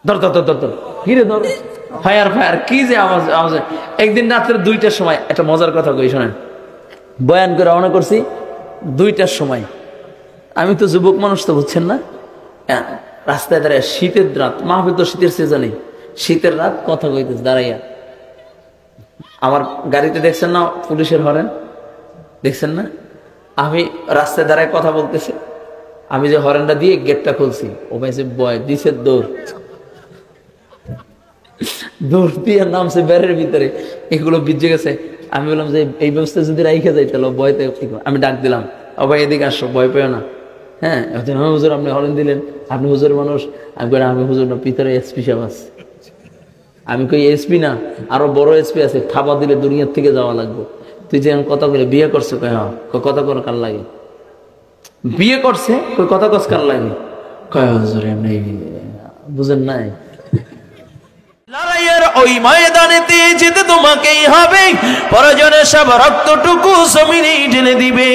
ধর ধর ধর ধর হিরে ধর, ফায়ার ফায়ার, কি যে আওয়াজ আওয়াজ। একদিন রাত্রে 2টার সময় একটা মজার কথা কই শোনেন, বয়ান করে রওনা করছি 2টার সময়। আমি তো যুবক মানুষ, তো বুঝছেন না, রাস্তায় দাঁড়ায়, শীতের রাত, মাহফিল তো শীতের সিজনে, শীতের রাত কথা কইতেছে দাঁড়াইয়া। আমার গাড়িতে দেখছেন না পুলিশের হরেন, দেখছেন না? আমি রাস্তায় দাঁড়ায় কথা বলতেছি, আমি যে হরেনটা দিয়ে গেটটা খুলছি, ও ভাই বয় দিছে দৌড়, দৌড় দিয়ে নামছে বেড়ের ভিতরে, এগুলো ভিজে গেছে। আমি বললাম যে এই ব্যবস্থা যদি রাইখে যাই তাহলে ভয়তে, আমি ডাক দিলাম, ও ভাই এদিকে আসো, ভয় পেও না। হ্যাঁ হুজুর আপনি হরেন দিলেন, আপনি হুজুর মানুষ। আমি হুজুর না, ভিতরে এসপি সাহেব আছে। আমি কই এসপি না, আরো বড় এসপি আছে, থাবা দিলে দুনিয়ার থেকে যাওয়া লাগবে। তুই যে কথা বলে বিয়ে করছে, কয় হ্যাঁ, কথা কর কার লাগে, বিয়ে করছে, কই কথা কস কার লাগে, কয় হুজুর এমনি, বুঝেন নাই? লড়াইয়ের ওই ময়দানেতে যেতে তোমাকেই হবে, প্রয়োজনে সব রক্তটুকু জমিনে ঢেলে দিবে,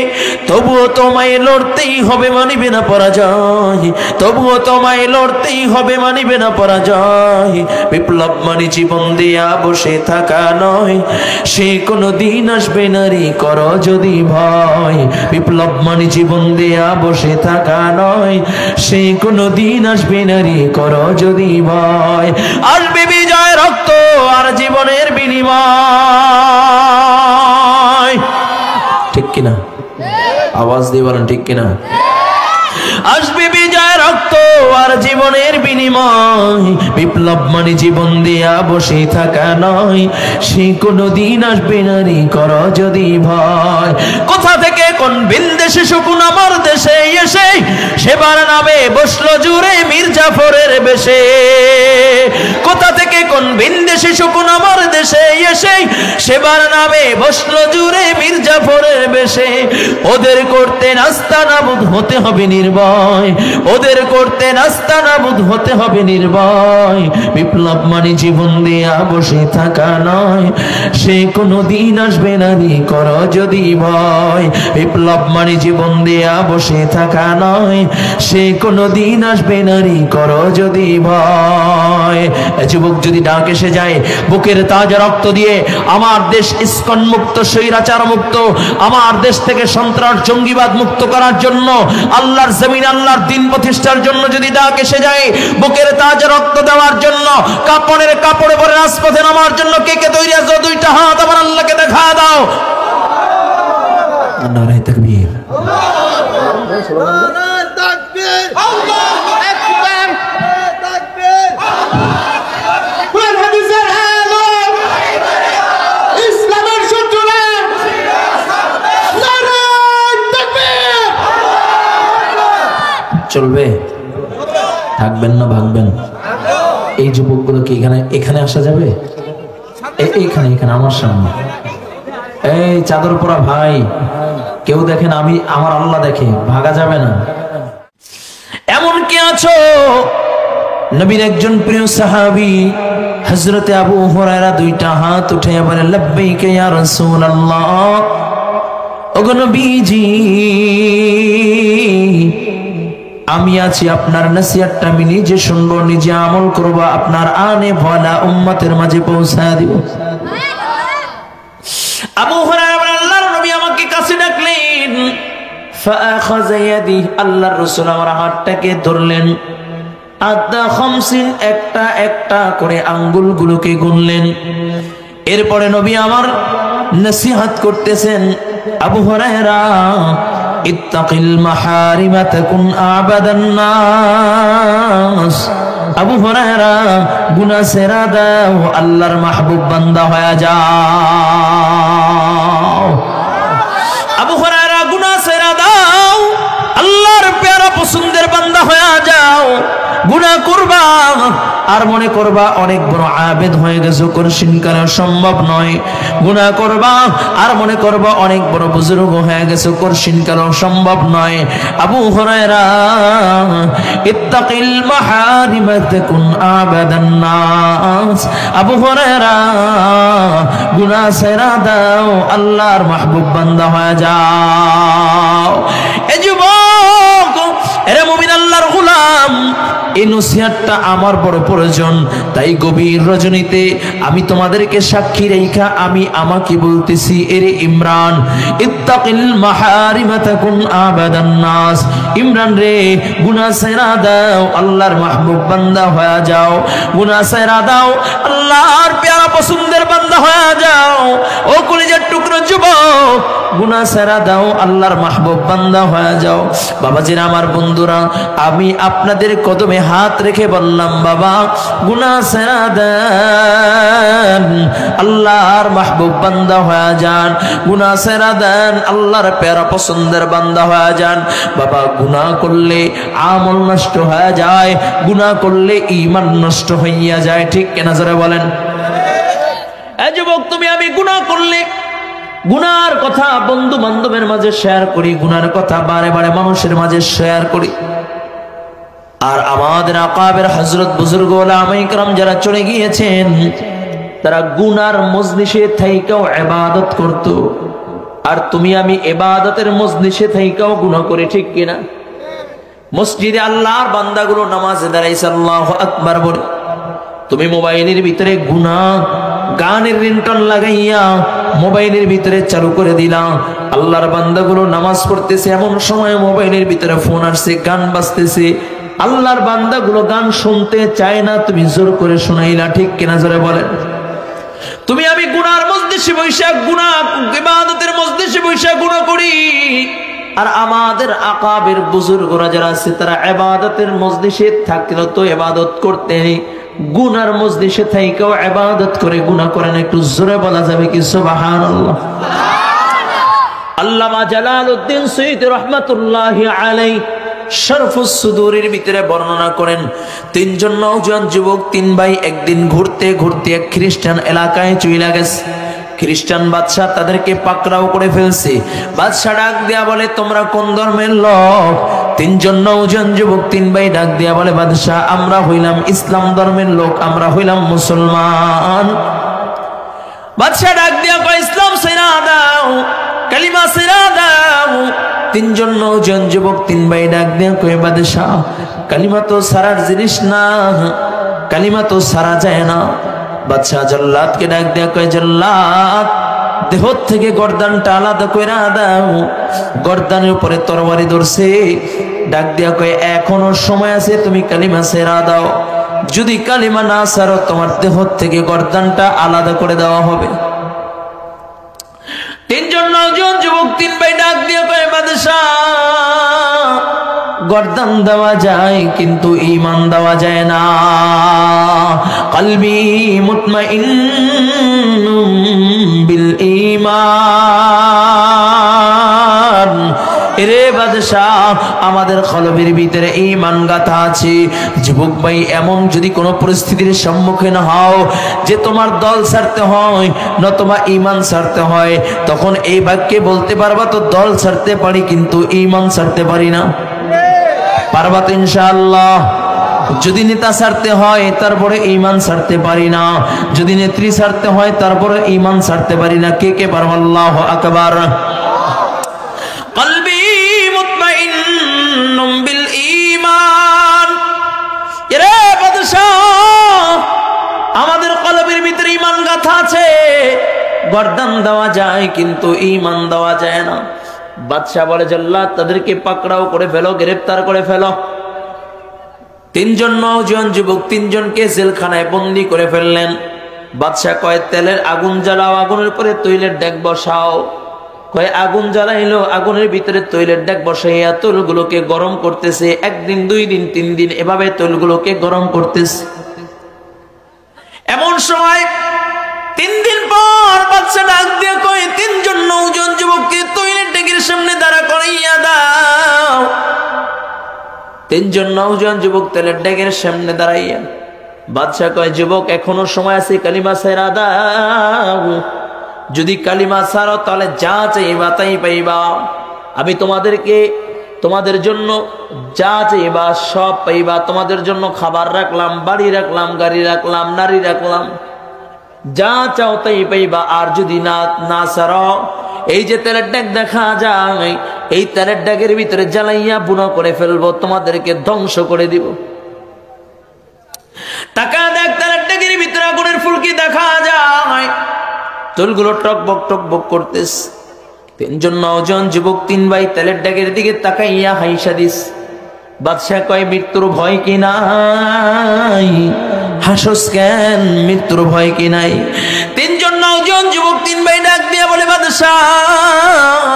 তবুও তোমায় লড়তেই হবে, মানিবে না পরাজয়, তবুও তোমায় লড়তেই হবে, মানিবে না পরাজয়। বিপ্লব মানে জীবন দিয়া বসে থাকা নয়, সে কোনো দিন আসবে না রে, করো যদি ভয়। বিপ্লব মানে জীবন দিয়া বসে থাকা নয়, সে কোনো দিন আসবে না রে, করো যদি ভয়। আসবে বিজয় রক্ত আর জীবনের বিনিময়, ঠিক কিনা? আওয়াজ দিয়ে বলেন ঠিক কিনা? আসবে বিজয় রক্ত আর জীবনের বিনিময়। বিপ্লব মানে জীবন দিয়া বসে থাকা নয়, সে কোনো দিন আসবে না রে, করো যদি ভয়। কোথা থেকে কোন বিন্দেশে শকুন আমার দেশে এসে, সেবার নামে বসলো জুড়ে মীর জাফরের বেশে। কোথা থেকে কোন বিন্দেশে শকুন আমার দেশে এসে, সেবার নামে বসলো জুড়ে মীর জাফরের বেশে। ওদের করতে নাস্তানাবুদ হতে হবে নির্ভয়, ওদের করতে নাস্তানাবুদ হতে হবে নির্ভয়। বিপ্লব মানে জীবন দিয়া বসে থাকা নয়, সে কোনো দিন আসবে না রে, করো যদি ভয়। বিপ্লব মানে জীবন দিয়া বসে থাকা নয়, সে কোনো দিন আসবে না রে, করো যদি ভয়। যুবক যদি ডাক এসে যায়, বুকের তাজা রক্ত দিয়ে আমার দেশ ইস্কন মুক্ত, স্বৈরাচার মুক্ত, আমার দেশ থেকে সন্ত্রাস জঙ্গিবাদ মুক্ত করার জন্য, আল্লাহর জমিন আল্লাহর দিন প্রতিষ্ঠার জন্য যদি ডাক এসে যায়, বুকের তাজা রক্ত দেওয়ার জন্য, কাপড়ের কাপড়ে পরে রাজপথে নামার জন্য, কে কে তৈরি আছো? 2টা হাত আমার আল্লাহকে দেখা দাও। নারায়ে তাকবীর, নারায়ে তাকবীর, আল্লাহু আকবার, তাকবীর। কোরআন হাদিসের আলো, ইসলামের সূত্রে, নারায়ে তাকবীর। চলবে? থাকবেন না ভাগবেন? এই যুবকগুলো কি এখানে আসা যাবে? এইখানে আমার সামনে, এই চাদর পরা ভাই, কেউ দেখেন, আমি আমার আল্লাহ দেখে, ভাগা যাবে না। এমন কি আছো? নবীর একজন প্রিয় সাহাবী হযরতে আবু হুরায়রা 2টা হাত উঠে বলে, লাব্বাইকা ইয়া রাসূলুল্লাহ, ওগো নবীজি, আমি আছি, আপনার নসিহতটা আমি নিজে শুনবো, নিজে আমল করব, আপনার আনে ভলা উম্মতের মাঝে পৌঁছায় দিব। আবু হুরায়রা বলেন, আল্লাহর নবী আমাকে কাছে ডাকলেন, ফাআখাযা ইয়াদি, আল্লাহর রাসূল আমার হাতটাকে ধরলেন, আদা 50, একটা একটা করে আঙ্গুলগুলোকে গুনলেন। এরপরে নবী আমার নসিহত করতেছেন, আবু হুরায়রা, ইত্তাকিল মাহারিমা তাকুন আবাদান নাস। আবু হুরায়রা, গুনাহ ছেড়ে দাও, আল্লাহর মাহবুব বান্দা হয়ে যাও। আবু হুরায়রা, গুনাহ ছেড়ে দাও, আল্লাহর প্যারা পছন্দের বান্দা হয়ে যাও। গুনাহ করবা আর মনে করবা অনেক বড় আবেদ হয়ে গেছো, কঠিন কালে সম্ভব নয়। গুনাহ করবা আর মনে করবা অনেক বড় বুজুর্গ হয়ে গেছো, কঠিন কালে সম্ভব নয়। আবু হুরায়রা, ইত্তাকিল মাহারিমা তাকুন আবাদান নাস। আবু হুরায়রা, গুনাহ ছেড়ে দাও, আল্লাহর মাহবুব বান্দা হয়ে যাও। এ যুবক, এরে মুমিন আল্লাহর গোলাম, এই নসিহতটা আমার বড় প্রয়োজন। তাই গভীর রজনীতে আমি তোমাদেরকে সাক্ষী রেখা আমি আমাকে বলতেছি, এরে ইমরান, ইত্তাকিল মাহারিমা তাকুন আবাদান নাস। ইমরান রে, গুনাহ ছেড়ে দাও, আল্লাহর মাহবুব বান্দা হয়ে যাও। গুনাহ ছেড়ে দাও, আল্লাহর প্যারা পছন্দের বান্দা হয়ে যাও। ও কলিজার টুকরো যুবক, গুনাহ ছেড়ে দাও, আল্লাহর মাহবুব বান্দা হয়ে যাও। বাবাজিরা আমার, বন্ধুরা, আমি আপনাদের কদমে হাত রেখে বললাম, বাবা গুনাহ ছেড়ে দেন, আল্লাহর মাহবুব বান্দা হয়ে যান। গুনাহ ছেড়ে দেন, আল্লাহর প্যারা পছন্দের বান্দা হয়ে যান। বাবা, গুনাহ করলে আমল নষ্ট হয়ে যায়, গুনাহ করলে ঈমান নষ্ট হইয়া যায়। ঠিক কিনা জোরে বলেন? এই যুবক, তুমি আমি গুনাহ করলে গুনার কথা বন্ধু বান্ধবের মাঝে শেয়ার করি, গুনার কথা বারে বারে মানুষের মাঝে শেয়ার করি। আর আমাদের আকাবের হযরত বুজুর্গ ওলামায়ে কেরাম যারা চলে গিয়েছেন, তারা গুনার মজলিসে থাইকাও ইবাদত করত। আর তুমি আমি ইবাদতের মজলিসে থাইকাও গুনাহ করি। ঠিক কিনা? মসজিদে আল্লাহর বান্দাগুলো নামাজে দাঁড়াইছে, আল্লাহু আকবার বলে, তুমি মোবাইলের ভিতরে গুনাহ গানের রিংটোন লাগাইয়া মোবাইলের ভিতরে চালু করে দিলাম। আল্লাহর বান্দাগুলো নামাজ পড়তেছে, এমন সময় মোবাইলের ভিতরে ফোন আসছে, গান বাজতেছে। আল্লাহর বান্দাগুলো গান শুনতে চায় না, তুমি জোর করে শোনাইলা। ঠিক কিনা জোরে বলেন? তুমি আমি গুনার মজলিসে বৈশা গুনাহ, ইবাদতের মজলিসে বৈশা গুনাহ করি। আর আমাদের আকাবের বুজুর্গরা যারা আছে, তারা ইবাদতের মজলিসে থাকলেও তো ইবাদত করতে নেই, গুনার মজলিসে থাইকাও ইবাদত করে গুনাহ করেন। একটু জোরে বলা যাবে কি সুবহানাল্লাহ? আল্লামা জালালউদ্দিন সৈয়দ রাহমাতুল্লাহি আলাইহি শরফুস সুদুরের ভিতরে বর্ণনা করেন, তিনজন নওজোয়ান যুবক, তিন ভাই একদিন ঘুরতে ঘুরতে এক খ্রিস্টান এলাকায় চলে গেছে। খ্রিস্টান বাদশা তাদেরকে পাকড়াও করে ফেলছে। বাদশা ডাক দিয়া বলে, তোমরা কোন ধর্মের লোক? তিনজন নওজোয়ান যুবক, তিন ভাই ডাক দিয়া বলে, বাদশা, আমরা হইলাম ইসলাম ধর্মের লোক, আমরা হইলাম মুসলমান। বাদশা ডাক দিয়া কয়, ইসলাম ছেড়ে দাও, কালিমা ছেড়ে দাও। তিনজন নওজোয়ান যুবক, তিন ভাই ডাক দিয়া কয়, বাদশা, কালিমা তো সারার জিনিস না, কালিমা তো সারা যায় না। বাদশা জল্লাদকে ডাক দিয়া কয়, জল্লাদ, দেহ থেকে গর্দানটা আলাদা কইরা দাও। গর্দানের উপরে তরবারি ধরছে। ডাক দিয়া কয়, এখনো সময় আছে, তুমি কালিমা ছেড়ে দাও। যদি কালিমা না ছাড়ো, তোমার দেহ থেকে গর্দানটা আলাদা করে দেওয়া হবে। তিনজন নওজোয়ান যুবক, তিন ভাই ডাক দিয়া কয়, বাদশা, গর্দান দেওয়া যায় কিন্তু ঈমান দেওয়া যায় না। কলবি মুতমাইন্নুম বিল ঈমান। এরে বাদশাহ, আমাদের কলবের ভিতরে ঈমান গাথা আছে। যুবক ভাই, এমন যদি কোনো পরিস্থিতির সম্মুখীন হও যে তোমার দল ছাড়তে হয় নতুবা ঈমান ছাড়তে হয়, তখন এই বাক্যে বলতে পারবা, তো দল ছাড়তে পারি কিন্তু ঈমান ছাড়তে পারি না। পারবা তো ইনশাআল্লাহ? যদি নেতা ছাড়তে হয় তারপরে ঈমান ছাড়তে পারি না, যদি নেত্রী ছাড়তে হয় তারপরে ঈমান ছাড়তে পারি না। কে কে পারবো? আল্লাহু আকবার। কলবি মুতমাইন্নুম বিল ঈমান। এরে বাদশাহ, আমাদের কলবের ভিতরে ঈমান গাথা আছে। গর্দান দেওয়া যায় কিন্তু ঈমান দেওয়া যায় না। বাদশা বলে, জল্লাদ, তাদেরকে পাকড়াও করে ফেলো, গ্রেফতার করে ফেলো। তিনজন নওজোয়ান যুবক, তিনজনকে জেলখানায় বন্দী করে ফেললেন। বাদশা কয়, তেলের আগুন জ্বালাও, আগুনের উপরে তৈলের ডেক বসাও। কয়, আগুন জ্বালাইলো, আগুনের ভিতরে তৈলের ডেক বসাইয়া তৈলগুলোকে গরম করতেছে। একদিন, দুই দিন, তিন দিন, এভাবে তৈলগুলোকে গরম করতেছে। এমন সময় 3 দিন পর বাদশা ডাক দিয়ে কয়, তিনজন নওজোয়ান যুবককে তৈলের ডেকের সামনে দাঁড়া করাইয়া দাও। তিনজন নওজোয়ান যুবক তেলের ডেকের সামনে দাঁড়াইয়া। বাদশা কয়, যুবক, এখনো সময় আছে, কালিমা ছেড়ে দাও। যদি কালিমা ছাড়ো তাহলে যা চাইবা তাই পাইবা। আমি তোমাদের জন্য যা চাইবা সব পাইবা। তোমাদের জন্য খাবার রাখলাম, বাড়ি রাখলাম, গাড়ি রাখলাম, নারী রাখলাম, যা চাও তাই পাইবা। আর যদি না ছাড়ো, এই যে তেলের ডেক দেখা যায়, এই তেলের ডেকের ভিতরে জ্বালাইয়া বুনো করে ফেলবো, তোমাদেরকে ধ্বংস করে দিব। টাকা দেখ, তেলের ডেকের ভিতরে আগুনের ফুলকি দেখা যায়, চুলগুলো টকবক করতেস। তিনজন নওজোয়ান যুবক, তিন ভাই তেলের ডেকের দিকে তাকাইয়া হাইসা দিস। বাদশাহ কয়, মৃত্যুর ভয় কি নাই? হাসস কেন, মৃত্যুর ভয় কি নাই? তিনজন নওজোয়ান যুবক, তিন ভাই ডাক দিয়া বলে, বাদশাহ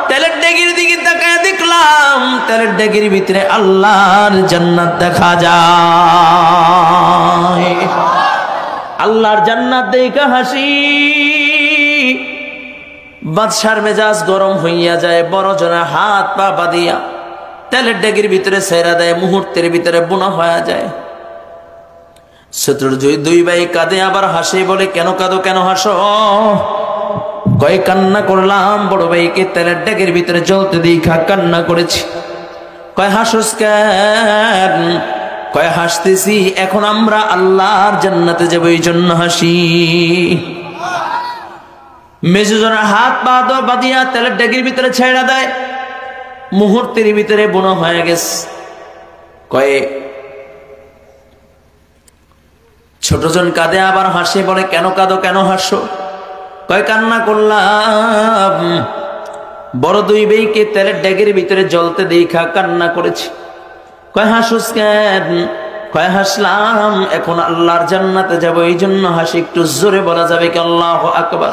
তেলের ডেকের দিকে তাকায় দেখলাম তেলের ডেকের ভিতরে আল্লাহর জান্নাত দেখা যায়। আল্লাহর জান্নাত দেখা হাসি। বাদশার মেজাজ গরম হইয়া যায়, বড় জনে হাত পা বাঁধিয়া তেলের ডেকের ভিতরে ছেড়া দেয়, মুহূর্তের ভিতরে বুনা হয়ে যায়। শত্রুর দুই ভাই কাঁদে আবার হাসে, বলে কেন কাঁদো, কেন হাসো? কয় কান্না করলাম বড় ভাইকে তেলের ডেকের ভিতরে জ্বলতে দেখা কান্না করেছি। কয় হাসস কেন? কয় হাসতেছি এখন আমরা আল্লাহর জান্নাতে যাবো, এই জন্য হাসি। মেজুজনের হাত পা বাঁধিয়া তেলের ডেকের ভিতরে ছেড়া দেয়, মুহূর্তের ভিতরে বুনো হয়ে গেছে। কয়ে ছোটজন কাঁদে আবার হাসে, বলে কেন কাঁদো, কেন হাসো? কয় কান্না করলাম বড় দুই ভাইকে তেলের ডেকের ভিতরে জ্বলতে দেখা কান্না করেছি। কয় হাসুস কেন? কয় হাসলাম এখন আল্লাহর জান্নাতে যাব, এই জন্য হাসি। একটু জোরে বলা যাবে কি আল্লাহু আকবার?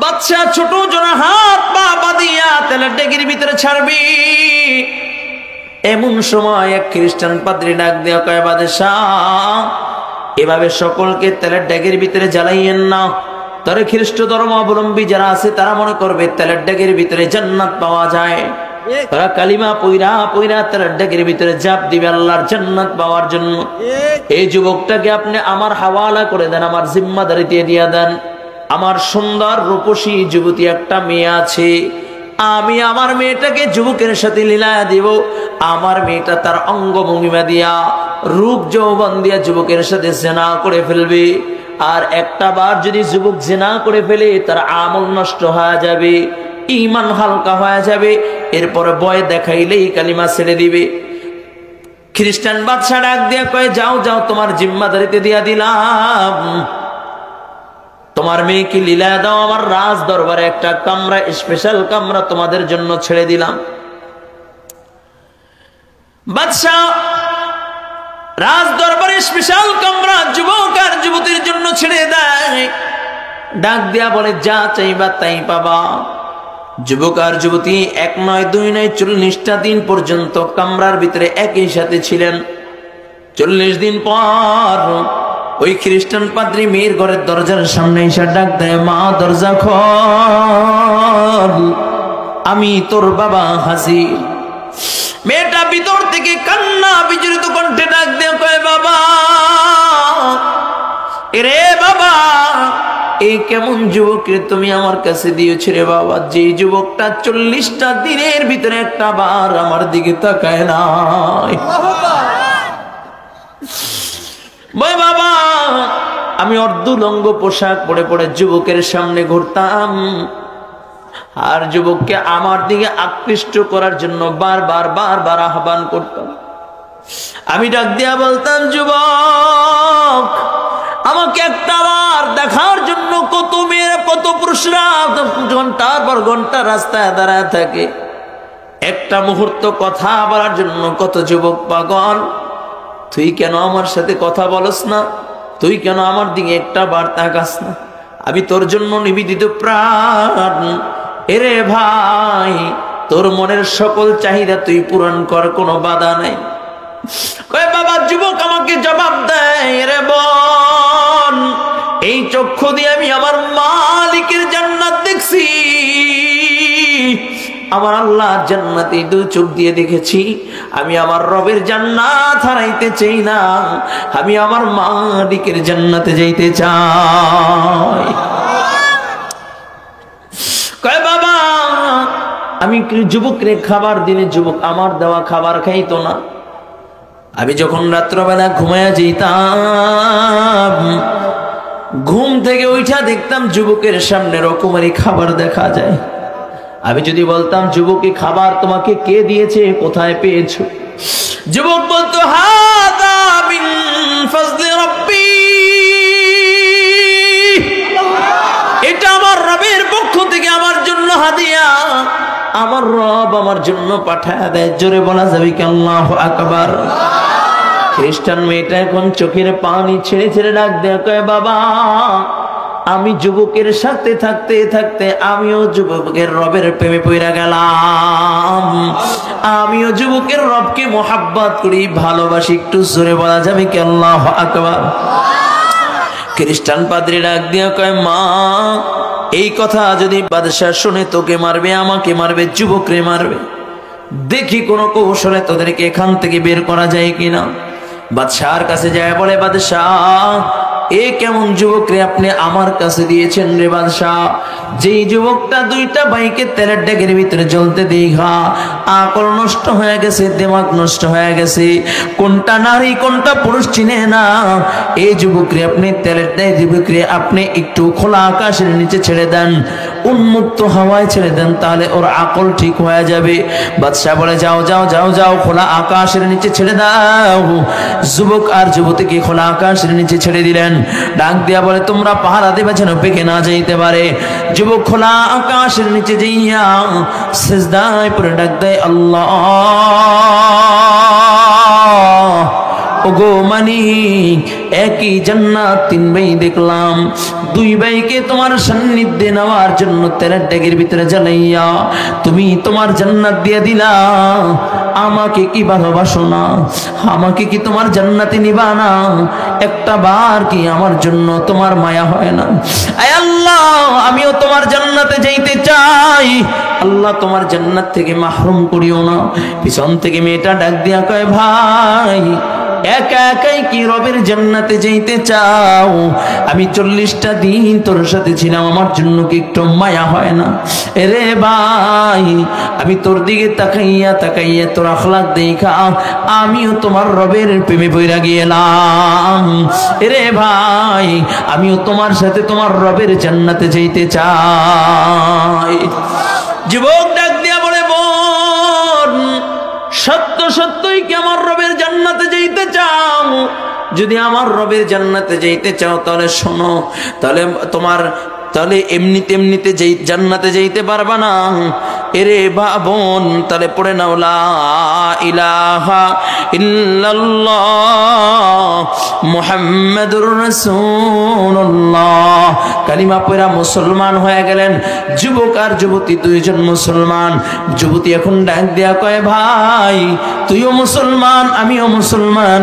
বাদশা ছোট জোড়া হাত পা বাঁধিয়া তেলের ডেকের ভিতরে ছাড়বি, এমন সময় এক খ্রিস্টান পাদ্রী ডাক দেয়া, কয় বাদশাহ এভাবে সকলকে তেলের ডেকের ভিতরে জ্বালাইয়েন না। তবে খ্রিস্ট ধর্ম অবলম্বী যারা আছে তারা মনে করবে তেলের ডেকের ভিতরে জান্নাত পাওয়া যায়, তারা কালিমা পইরা পইরা তেলের ডেকের ভিতরে জাপ দিবে আল্লাহর জান্নাত পাওয়ার জন্য। এই যুবকটাকে আপনি আমার হাওয়ালা করে দেন, আমার জিম্মাদারিতে দিয়ে দেন। আমার সুন্দর রূপসী যুবতী একটা মেয়ে আছে, আমি আমার মেয়েটাকে যুবকের সাথে লীলায়া দিব। আমার মেয়েটা তার অঙ্গভঙ্গিমা দিয়া, রূপ যৌবন দিয়া যুবকের সাথে জেনা করে ফেলবে। আর একটা বার যদি যুবক জেনা করে ফেলে তার আমল নষ্ট হয়ে যাবে, ঈমান হালকা হয়ে যাবে, এরপরে ভয় দেখাইলেই কালিমা ছেড়ে দিবে। খ্রিস্টান বাদশা ডাক দিয়া কয়, যাও যাও, তোমার জিম্মাদারিতে দিয়া দিলাম, তোমার মেয়েকে লীলা দাও। আমার রাজ দরবারে একটা কামরা, স্পেশাল কামরা তোমাদের জন্য ছেড়ে দিলাম। বাদশা রাজ দরবারে স্পেশাল কামরা যুবক আর যুবতীর জন্য ছেড়ে দেয়। ডাক দিয়া বলে, যা চাইবা তাই পাবা। যুবক আর যুবতী এক নয় দুই নয় 40টা দিন পর্যন্ত কামরার ভিতরে একই সাথে ছিলেন। 40 দিন পর ওই খ্রিস্টান পাদ্রী মেয়ের ঘরের দরজার সামনে এসে ডাক দেয়, মা দরজা খোল, আমি তোর বাবা হাজির। মেয়েটা ভিতর থেকে কান্না বিজড়িত কণ্ঠে ডাক দেয়, কয় বাবা, এরে বাবা, এই কেমন যুবককে তুমি আমার কাছে দিয়েছো রে বাবা? যে যুবকটা 40টা দিনের ভিতরে একটা বার আমার দিকে তাকায় নাই। বাবা, আমি অর্ধুলঙ্গ পোশাক পরে পরে যুবকের সামনে ঘুরতাম, আর যুবককে আমার দিকে আকৃষ্ট করার জন্য বারবার বারবার আহ্বান করতাম। আমি ডাক দিয়া বলতাম, যুবক, আমাকে একটা বার দেখার জন্য কত মেয়েরা কত পুরুষরা ঘন্টার পর ঘন্টা রাস্তায় দাঁড়ায় থাকে, একটা মুহূর্ত কথা বলার জন্য কত যুবক পাগল। তুই কেন আমার সাথে কথা বলস না? তুই কেন আমার দিকে একটা বার তাকাস না? আমি তোর জন্য নিবেদিত প্রাণ। এরে ভাই, তোর মনের সকল চাহিদা তুই পূরণ কর, কোনো বাধা নাই। কয় বাবা, যুবক আমাকে জবাব দেয়, রে বোন, এই চক্ষু দিয়ে আমি আমার মালিকের জান্নাত দেখছি, আমার আল্লাহ জান্নাতে 2 চোখ দিয়ে দেখেছি। আমি আমার রবের জান্নাত হারাইতে চাই না, আমি আমার মালিকের জান্নাতে যাইতে চাই। কয় বাবা, আমি যুবকরে খাবার দিনে যুবক আমার দেওয়া খাবার খাইতো না। আমি যখন রাত্রবেলা ঘুমায়া যেতাম, ঘুম থেকে উঠা দেখতাম যুবকের সামনে রকমারি খাবার দেখা যায়। আমি যদি বলতাম যুবকী খাবার তোমাকে কে দিয়েছে, কোথায় পেয়েছো, যুবক বলতো হাদা মিন ফাজলি রাব্বি, এটা আমার রবের পক্ষ থেকে আমার জন্য হাদিয়া, আমার রব আমার জন্য পাঠায় দেয়। জোরে বলা যাবে কি আল্লাহু আকবার। খ্রিস্টান মেয়েটা এখন চোখের পানি ছেড়ে ছেড়ে ডাক দেয়, কয় বাবা আমি যুবকের সাথে থাকতে থাকতে আমিও যুবকের রবের প্রেমে পড়ে গেলাম, আমিও যুবকের রবকে মোহাব্বত করি, ভালোবাসি। একটু জোরে বলা যাবে কি আল্লাহু আকবার। খ্রিস্টান পাদ্রী ডাক দিয়ে কয় মা এই কথা যদি বাদশা শুনে তোকে মারবে, আমাকে মারবে, যুবকরে মারবে, দেখি কোন কৌশলে তোদেরকে এখান থেকে বের করা যায় কিনা। বাদশার কাছে যায়, বলে বাদশাহ এ কেমন যুবক রে আপনি আমার কাছে দিয়েছেন রে বাদশাহ? যেই যুবকটা দুইটা বাইকে তেলের ডেকের ভিতরে জ্বলতে দেখা আকল নষ্ট হয়ে গেছে, দিমাগ নষ্ট হয়ে গেছে, কোনটা নারী কোনটা পুরুষ চিনে না, এই যুবক রে আপনি তেলের ডেকে যুবক রে আপনি একটু খোলা আকাশের নিচে ছেড়ে দেন, উন্মুক্ত হাওয়ায় ছেড়ে দেন, তাহলে ওর আকল ঠিক হয়ে যাবে। বাদশাহ বলে যাও যাও যাও যাও, খোলা আকাশের নিচে ছেড়ে দাও। যুবক আর যুবতীকে খোলা আকাশের নিচে ছেড়ে দিলেন। ডাক দিয়া বলে তোমরা পাহারা দেবে যেন পেকে না যাইতে পারে। যুবক খোলা আকাশের নিচে যাইয়া সিজদায় পড়ে ডাক দেয় আল্লাহ, ওগো মালিক একই জান্নাত তিন ভাই দেখলাম, দুই ভাইকে তোমার সান্নিধ্যে নেওয়ার জন্য তেলের ডেকের ভিতরে জ্বালাইয়া তুমি তোমার জান্নাত দিয়ে দিলা, আমাকে কি ভালোবাসো না? আমাকে কি তোমার জান্নাতে নিবা না? একটা বার কি আমার জন্য তোমার মায়া হয় না? আয় আল্লাহ আমিও তোমার জান্নাতে যাইতে চাই, আল্লাহ তোমার জান্নাত থেকে মাহরুম করিও না। পিছন থেকে মেয়েটা ডাক দিয়া কয় ভাই একা একাই কি রবের জান্নাতে যাইতে চাও? আমি 40টা দিন তোর সাথে ছিলাম, আমার জন্য কি একটু মায়া হয় না? এরে ভাই আমি তোর দিকে তাকাইয়া তাকাইয়া তোর আখলাক দেখা আমিও তোমার রবের প্রেমে পইরা গেলাম। এরে ভাই আমিও তোমার সাথে তোমার রবের জান্নাতে যাইতে চাই। যুবক ডাক দিয়া বলে বোন সত্য সত্যই কি আমার রবের জান্নাতে যাইতে চাও? যদি আমার রবের জান্নাতে যাইতে চাও তাহলে শোনো, তাহলে তাহলে এমনিতে জান্নাতে যাইতে পারবা না। এরে বোন তাহলে পড়ে নাও লা ইলাহা ইল্লাল্লাহ মুহাম্মাদুর রাসূলুল্লাহ, কালিমা পড়া মুসলমান হয়ে গেলেন। যুবক আর যুবতী দুইজন মুসলমান। যুবতী এখন ডাক দেয়া কয় ভাই তুইও মুসলমান আমিও মুসলমান,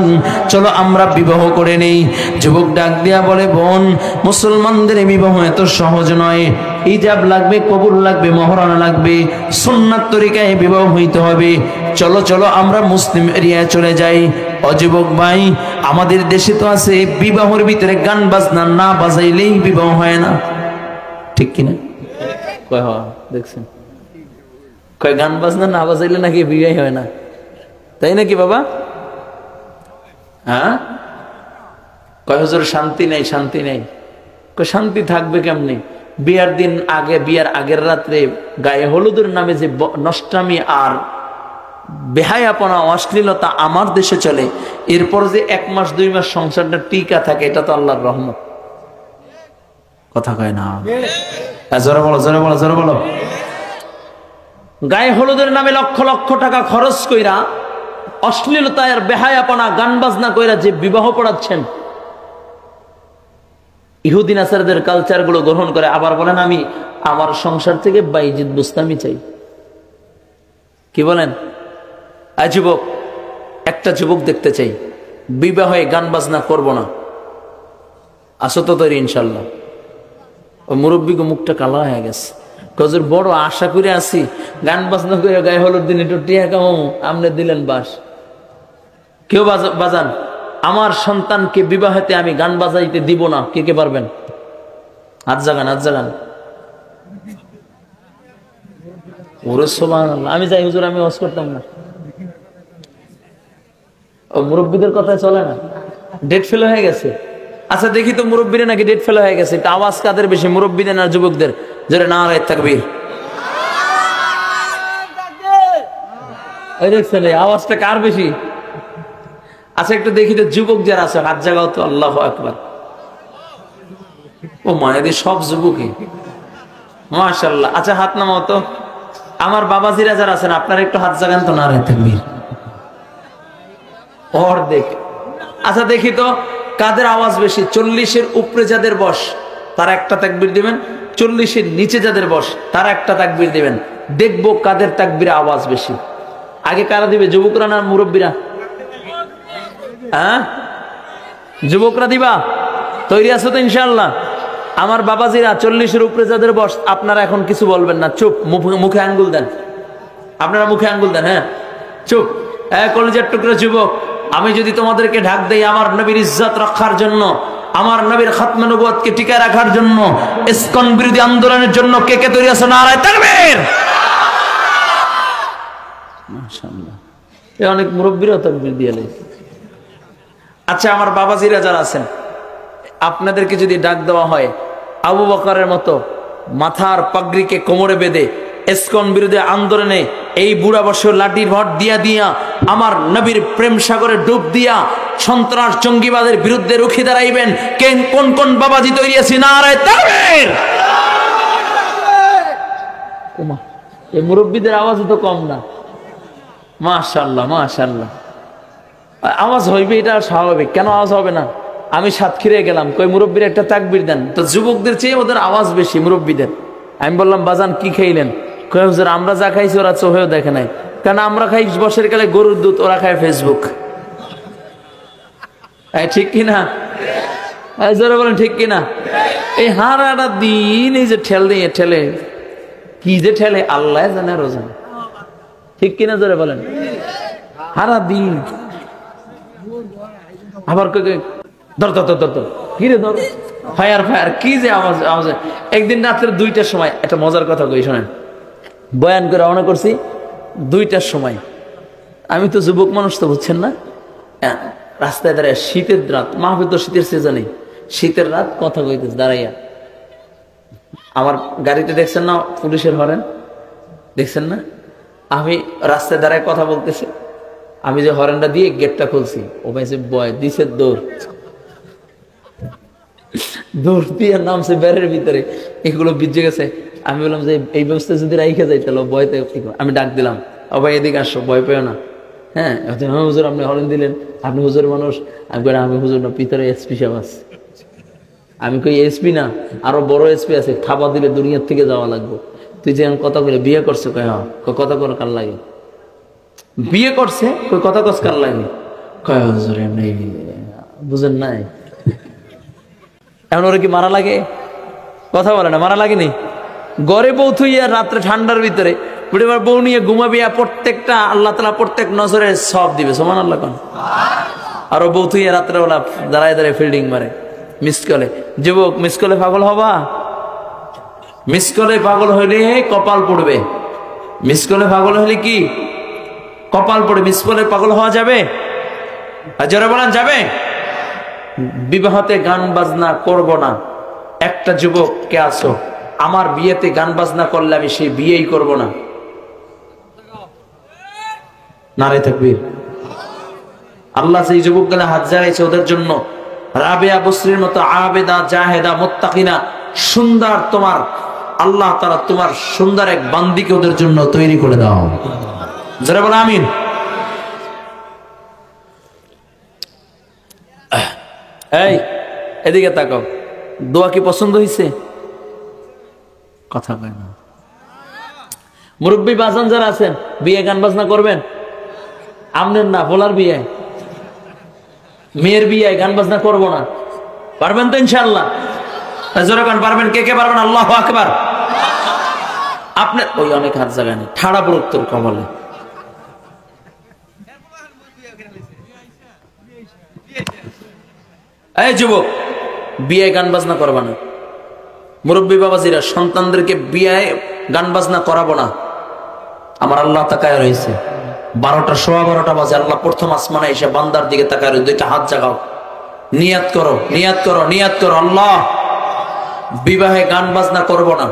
চলো আমরা বিবাহ করে নেই। যুবক ডাক দেয়া বলে বোন মুসলমানদের বিবাহ এত সহজ নয়, হিজাব লাগবে, কবুল লাগবে, মহরানা লাগবে, সুন্নাত তরিকায় বিবাহ হইতে হবে। চলো চলো আমরা মুসলিম এরিয়ায় চলে যাই। অযুবক ভাই আমাদের দেশে তো আছে বিবাহের ভিতরে গান বাজনা না বাজাইলেই বিবাহ হয় না, ঠিক কিনা? কয় হয় দেখছেন, কয় গান বাজনা না বাজাইলে নাকি বিবাহ হয় না, তাই নাকি বাবা? হ্যাঁ কয় হুজুর শান্তি নেই, শান্তি নেই। কয় শান্তি থাকবে কেমনে? বিয়ার দিন আগে, বিয়ার আগের রাত্রে গায়ে হলুদের নামে যে নষ্টামি আর বেহায়াপনা অশ্লীলতা আমার দেশে চলে, এরপর যে 1 মাস 2 মাস সংসারটা টিকা থাকে, এটা তো আল্লাহর রহমত। কথা কয় না, জোরে বলো জোরে বলো জোরে বলো। গায়ে হলুদের নামে লক্ষ লক্ষ টাকা খরচ কইরা অশ্লীলতা আর বেহায়াপনা গান বাজনা কইরা যে বিবাহ পড়াচ্ছেন, ইহুদি নাসারদের কালচার গুলো গ্রহণ করে আবার বলেন আমি আমার সংসার থেকে বাইজিদ বুস্তামি চাই। কি বলেন? যুবক একটা যুবক দেখতে চাই, বিবাহে গান বাজনা করব না, আসো তো তৈরি ইনশাল্লাহ। ও মুরব্বীকে মুখটা কালা হয়ে গেছে, কজুর বড় আশা করে আসি গান বাজনা করে গায়ে হলুদ দিন একটু টিয়া কাম আমনে দিলেন বাস। কেউ বাজান আমার সন্তানকে বিবাহেতে আমি গান বাজাইতে দিব না, কে কে পারবেন? হাত জাগান, হাত জাগান। ওরে সুবহানাল্লাহ, আমি যাই হুজুর, আমি ওয়াজ করতাম না। ও মুরব্বীদের কথা চলে না, ডেট ফেল হয়ে গেছে। আচ্ছা দেখি তো মুরব্বীরা নাকি ডেট ফেল হয়ে গেছে, এটা আওয়াজ কাদের বেশি, মুরব্বীদের না যুবকদের? জোরে নারায়ে তাকবীর। ওই দেখছেন আওয়াজটা কার বেশি? আচ্ছা একটু দেখি তো যুবক যারা আছে হাত জাগাও তো। আল্লাহু আকবার। ও মায়েদের সব যুবকই, মাশাআল্লাহ। আচ্ছা হাত নামাও তো। আমার বাবাজিরা যারা আছেন আপনারা একটু হাত জাগান তো। নারে তাকবীর। অর্ধেক। আচ্ছা দেখি তো কাদের আওয়াজ বেশি। 40-এর উপরে যাদের বয়স তারা একটা তাকবীর দিবেন, 40-এর নিচে যাদের বয়স তারা একটা তাকবীর দিবেন। দেখবো কাদের তাকবীরে আওয়াজ বেশি। আগে কারা দিবে, যুবকরা না মুরব্বীরা? হ্যাঁ যুবকরা দিবা? তৈরি আছো তো ইনশাআল্লাহ? আমার বাবাজিরা 40-এর উপরে যাদের বয়স আপনারা এখন কিছু বলবেন না, চুপ। মুখে আঙ্গুল দেন, আপনারা মুখে আঙ্গুল দেন। হ্যাঁ চুপ। কলিজার টুকরো যুবক, আমি যদি তোমাদেরকে ঢাক দেই আমার নবীর ইজ্জত রক্ষার জন্য, আমার নবীর খাতমে নবুয়তকে টিকায় রাখার জন্য, ইসকন বিরোধী আন্দোলনের জন্য কে কে তৈরি আছো? নারায়ে তাকবীর। মাশাআল্লাহ। অনেক মুরব্বীরা তাকবীর দিয়ে লেছে। আচ্ছা আমার বাবাজিরা যারা আছেন আপনাদেরকে যদি ডাক দেওয়া হয় আবু বকরের মতো মাথার পাগড়িকে কোমরে বেঁধে ইসকন বিরোধী আন্দোলনে এই বুড়া বছর লাঠির ভর দিয়া দিয়া আমার নবীর প্রেম সাগরে ডুব দিয়া সন্ত্রাস জঙ্গিবাদের বিরুদ্ধে রুখে দাঁড়াইবেন, কোন কোন বাবাজি তৈরি আছে? নারায়ে তাকবীর। ওমা এই মুরব্বীদের আওয়াজ তো কম না। মাশাআল্লাহ মাশাআল্লাহ। আওয়াজ হইবে, এটা স্বাভাবিক। কেন আওয়াজ হবে না? আমি সাতক্ষীরে গেলাম, কই মুরব্বীর একটা তাকবীর দেন। তো যুবকদের চেয়ে ওদের আওয়াজ বেশি মুরব্বীদের। আমি বললাম বাজান কি খাইলেন? কই হুজুর আমরা যা খাইছি ওরা চোখেও দেখে নাই। কারণ আমরা খাই বছর কালে গরুর দুধ, ওরা খায় ফেসবুক। ঠিক কিনা? জোরে বলেন ঠিক কিনা? এই হারাটা দিন এই যে ঠেল দিয়ে ঠেলে, কি যে ঠেলে আল্লাহ জানে রোজান। ঠিক কিনা? জোরে বলেন। হারা দিন আবার ধর ধর ধর ধর কি রে ধর, ফায়ার ফায়ার, কি যে আওয়াজ আওয়াজ। একদিন রাত্রে 2টার সময় একটা মজার কথা কই শোনেন। বয়ান করে রওনা করছি 2টার সময়। আমি তো যুবক মানুষ, তো বুঝছেন না, রাস্তায় দাঁড়ায় শীতের রাত, মাহফিল তো শীতের সিজনে, শীতের রাত কথা কইতেছে দাঁড়াইয়া। আমার গাড়িতে দেখছেন না পুলিশের হরেন, দেখছেন না? আমি রাস্তায় দাঁড়ায় কথা বলতেছি, আমি যে হরেনটা দিয়ে গেটটা খুলছি, ও ভাইছে বয় দিছে দৌড়, দৌড় দিয়ে নামছে বেড়ের ভিতরে, এগুলো ভিজে গেছে। আমি বললাম যে এই ব্যবস্থা যদি রাইখে যাই তাহলে ভয়তে। আমি ডাক দিলাম, ও ভাই এদিকে আসো, ভয় পেও না। হ্যাঁ হুজুর আপনি হরেন দিলেন, আপনি হুজুর মানুষ। আমি হুজুর না, ভিতরে এসপি সাহেব আছে। আমি কই এসপি না, আরো বড় এসপি আছে, খাবার দিলে দুনিয়ার থেকে যাওয়া লাগবে। তুই যে কথা বলে বিয়ে করছো, কয় হ্যাঁ। কথা করে কার লাগে? বিয়ে করছে, কই কথা কস কার লাগে? কয় হুজুর এমনি, বুঝেন নাই? এখন ওরা কি মারা লাগে? কথা বলে না, মারা লাগেনি। গড়ে বউ থুইয়া রাত্রে ঠান্ডার ভিতরে বউ নিয়ে ঘুমাবিয়া, প্রত্যেকটা আল্লাহ তাআলা প্রত্যেক নজরে সব দিবে। সুবহানাল্লাহ কোন। আরো বউ থুইয়া রাত্রে ওলা দাঁড়ায় দাঁড়ায় ফিল্ডিং মারে মিস কলে। যুবক মিস কলে পাগল হবা? মিস কলে পাগল হইলে কপাল পড়বে। মিস কলে পাগল হইলে কি কপাল পড়ে? মিস কলে পাগল হওয়া যাবে? যারা বলেন যাবে? বিবাহতে গান বাজনা করব না। একটা যুবক কে আছো, আমার বিয়েতে গান বাজনা করলে আমি সেই বিয়েই করব না। নারায়ে তাকবীর। আল্লাহ সেই যুবক গেলে হাত জাগাইছে ওদের জন্য। রাবেয়া বসরির মতো আবেদা জাহেদা মুত্তাকিনা সুন্দর, তোমার আল্লাহ তাআলা তোমার সুন্দর এক বান্দিকে ওদের জন্য তৈরি করে দাও। যারা বলে আমিন। এই এদিকে তাকাও, দোয়া কি পছন্দ হয়েছে? কথা কয় না। মুরব্বী বাজান যারা আছেন, বিয়ে গান বাজনা করবেন? আমনের না, বলার বিয়ে, মেয়ের বিয়ে গান বাজনা করবো না। পারবেন তো ইনশাআল্লাহ? জোরে গান পারবেন? কে কে পারবেন? আল্লাহু আকবার। আপনার ওই অনেক হাত জায়গা নেই, ঠাড়া বরত্তর কমলে। এই যুবক, বিয়ে গান বাজনা করবা না। মুরব্বী বাবাজিরা, সন্তানদেরকে বিয়ে গান বাজনা করাবো না। আমার আল্লাহ তাকায় রয়েছে, 12টা 12:15 বাজে। আল্লাহ প্রথম আসমানে এসে বান্দার দিকে তাকায়, 2টা হাত জাগাও, নিয়াত করো, নিয়াত করো, নিয়াত করো। আল্লাহ বিবাহে গান বাজনা করব না।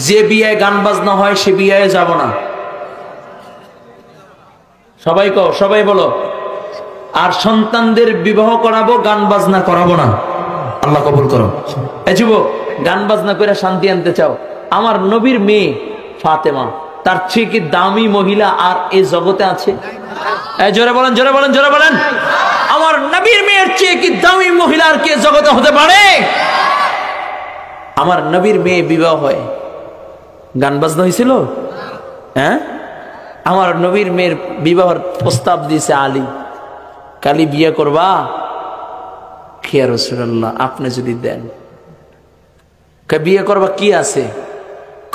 যে বিয়ে গান বাজনা হয় সে বিয়ে যাব না। সবাই কও, সবাই বলো। আর সন্তানদের বিবাহ করাবো, গান বাজনা করাবো না। আল্লাহ কবুল করো। এই যুবক, গান বাজনা করে শান্তি আনতে চাও? আমার নবীর মেয়ে ফাতেমা, তার চেয়ে কি দামি মহিলা আর এই জগতে আছে? জোরে বলেন, জোরে বলেন, জোরে বলেন। আমার নবীর মেয়ের চেয়ে কি দামি মহিলা আর কি জগতে হতে পারে? আমার নবীর মেয়ে বিবাহ হয়, গান বাজনা হয়েছিল? হ্যাঁ, আমার নবীর মেয়ের বিবাহের প্রস্তাব দিয়েছে আলী, কালি বিয়ে করবা? খিয়া রাসূলুল্লাহ, আপনি যদি দেন। বিয়ে করবা কি আছে?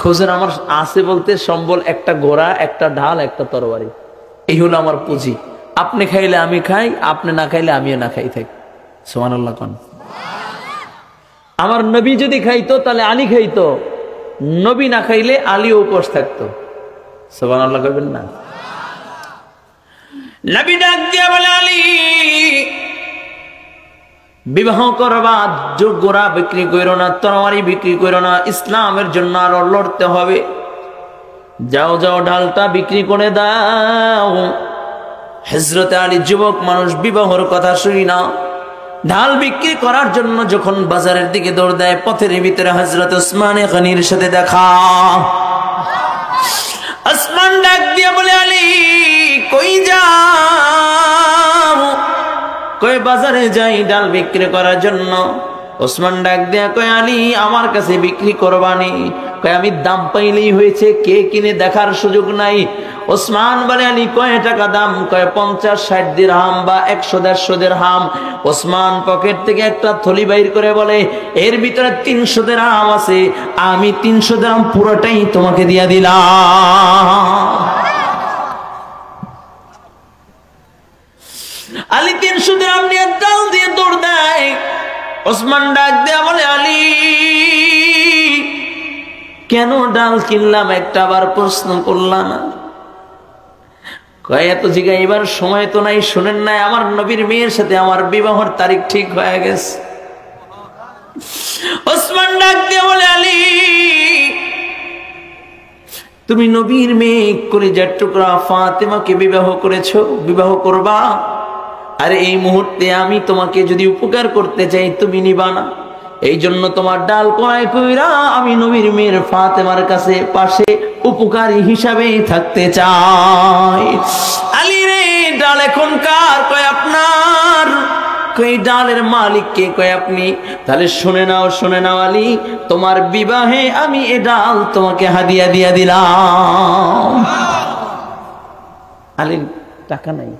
খোঁজের আমার আছে বলতে সম্বল একটা ঘোড়া, একটা ঢাল, একটা তরবারি, এই হলো আমার পুঁজি। আপনি খাইলে আমি খাই, আপনি না খাইলে আমিও না খাই থাকি। সুবহানাল্লাহ কোন। আমার নবী যদি খাইতো তাহলে আলী খাইতো, নবী না খাইলে আলী উপোস থাকতো। সুবহানাল্লাহ কইবেন না? নবী ডাক দিয়া বলে, আলী বিবাহ করবা, যোগ্যরা বিক্রি করো না, তরবারি বিক্রি করো না, ইসলামের জন্য আরো লড়তে হবে। যাও যাও, ঢালটা বিক্রি করে দাও। হযরতে আলী যুবক মানুষ, বিবাহের কথা শুনি না, ঢাল বিক্রি করার জন্য যখন বাজারের দিকে দৌড় দেয়, পথের ভিতরে হযরত ওসমান গনির সাথে দেখা। ওসমান ডাক দিয়ে বলে, আলী কই যাও? কই বাজারে যাই ডাল বিক্রি করার জন্য। ওসমান ডাক দিয়া কয়, আলী আমার কাছে বিক্রি করবানি? কয় আমি দাম পাইলেই হয়েছে, কে কিনে দেখার সুযোগ নাই। ওসমান বলে, আলী কয় টাকা দাম? কয় 50-60 দিরহাম বা 100-150 দিরহাম। ওসমান পকেট থেকে একটা থলি বাইর করে বলে, এর ভিতরে 300 দিরহাম আছে, আমি 300 দিরহাম পুরোটাই তোমাকে দিয়া দিলাম। আলী 300 দিরহাম নিয়ে ডাল দিয়ে দৌড় দেয়। ওসমান ডাক দেয়া বলে, আলী কেন ডাল কিনলাম একটা আবার প্রশ্ন করলাম না? কয় এত জিগাইবার সময় তো নাই, শুনেন নাই আমার নবীর মেয়ের সাথে আমার বিবাহের তারিখ ঠিক হয়ে গেছে। ওসমান ডাক দিয়ে বলে, আলী তুমি নবীর মেয়ে কলিজার টুকরা ফাতেমাকে বিবাহ করেছো, বিবাহ করবা? আরে এই মুহূর্তে আমি তোমাকে যদি উপকার করতে চাই তুমি নিবা না, এই জন্য তোমার ডাল ক্রয় কইরা আমি নবীর মেয়ের ফাতেমার কাছে পাশে উপকারী হিসাবে থাকতে চাই। আলী রে, ডাল এখন কার? কয় আপনার। কই ডালের মালিক কে? কয় আপনি। তাহলে শুনে নাও, শুনে নাও আলী, তোমার বিবাহে আমি এ ডাল তোমাকে হাদিয়া দিয়া দিলাম। আলীর টাকা নাই,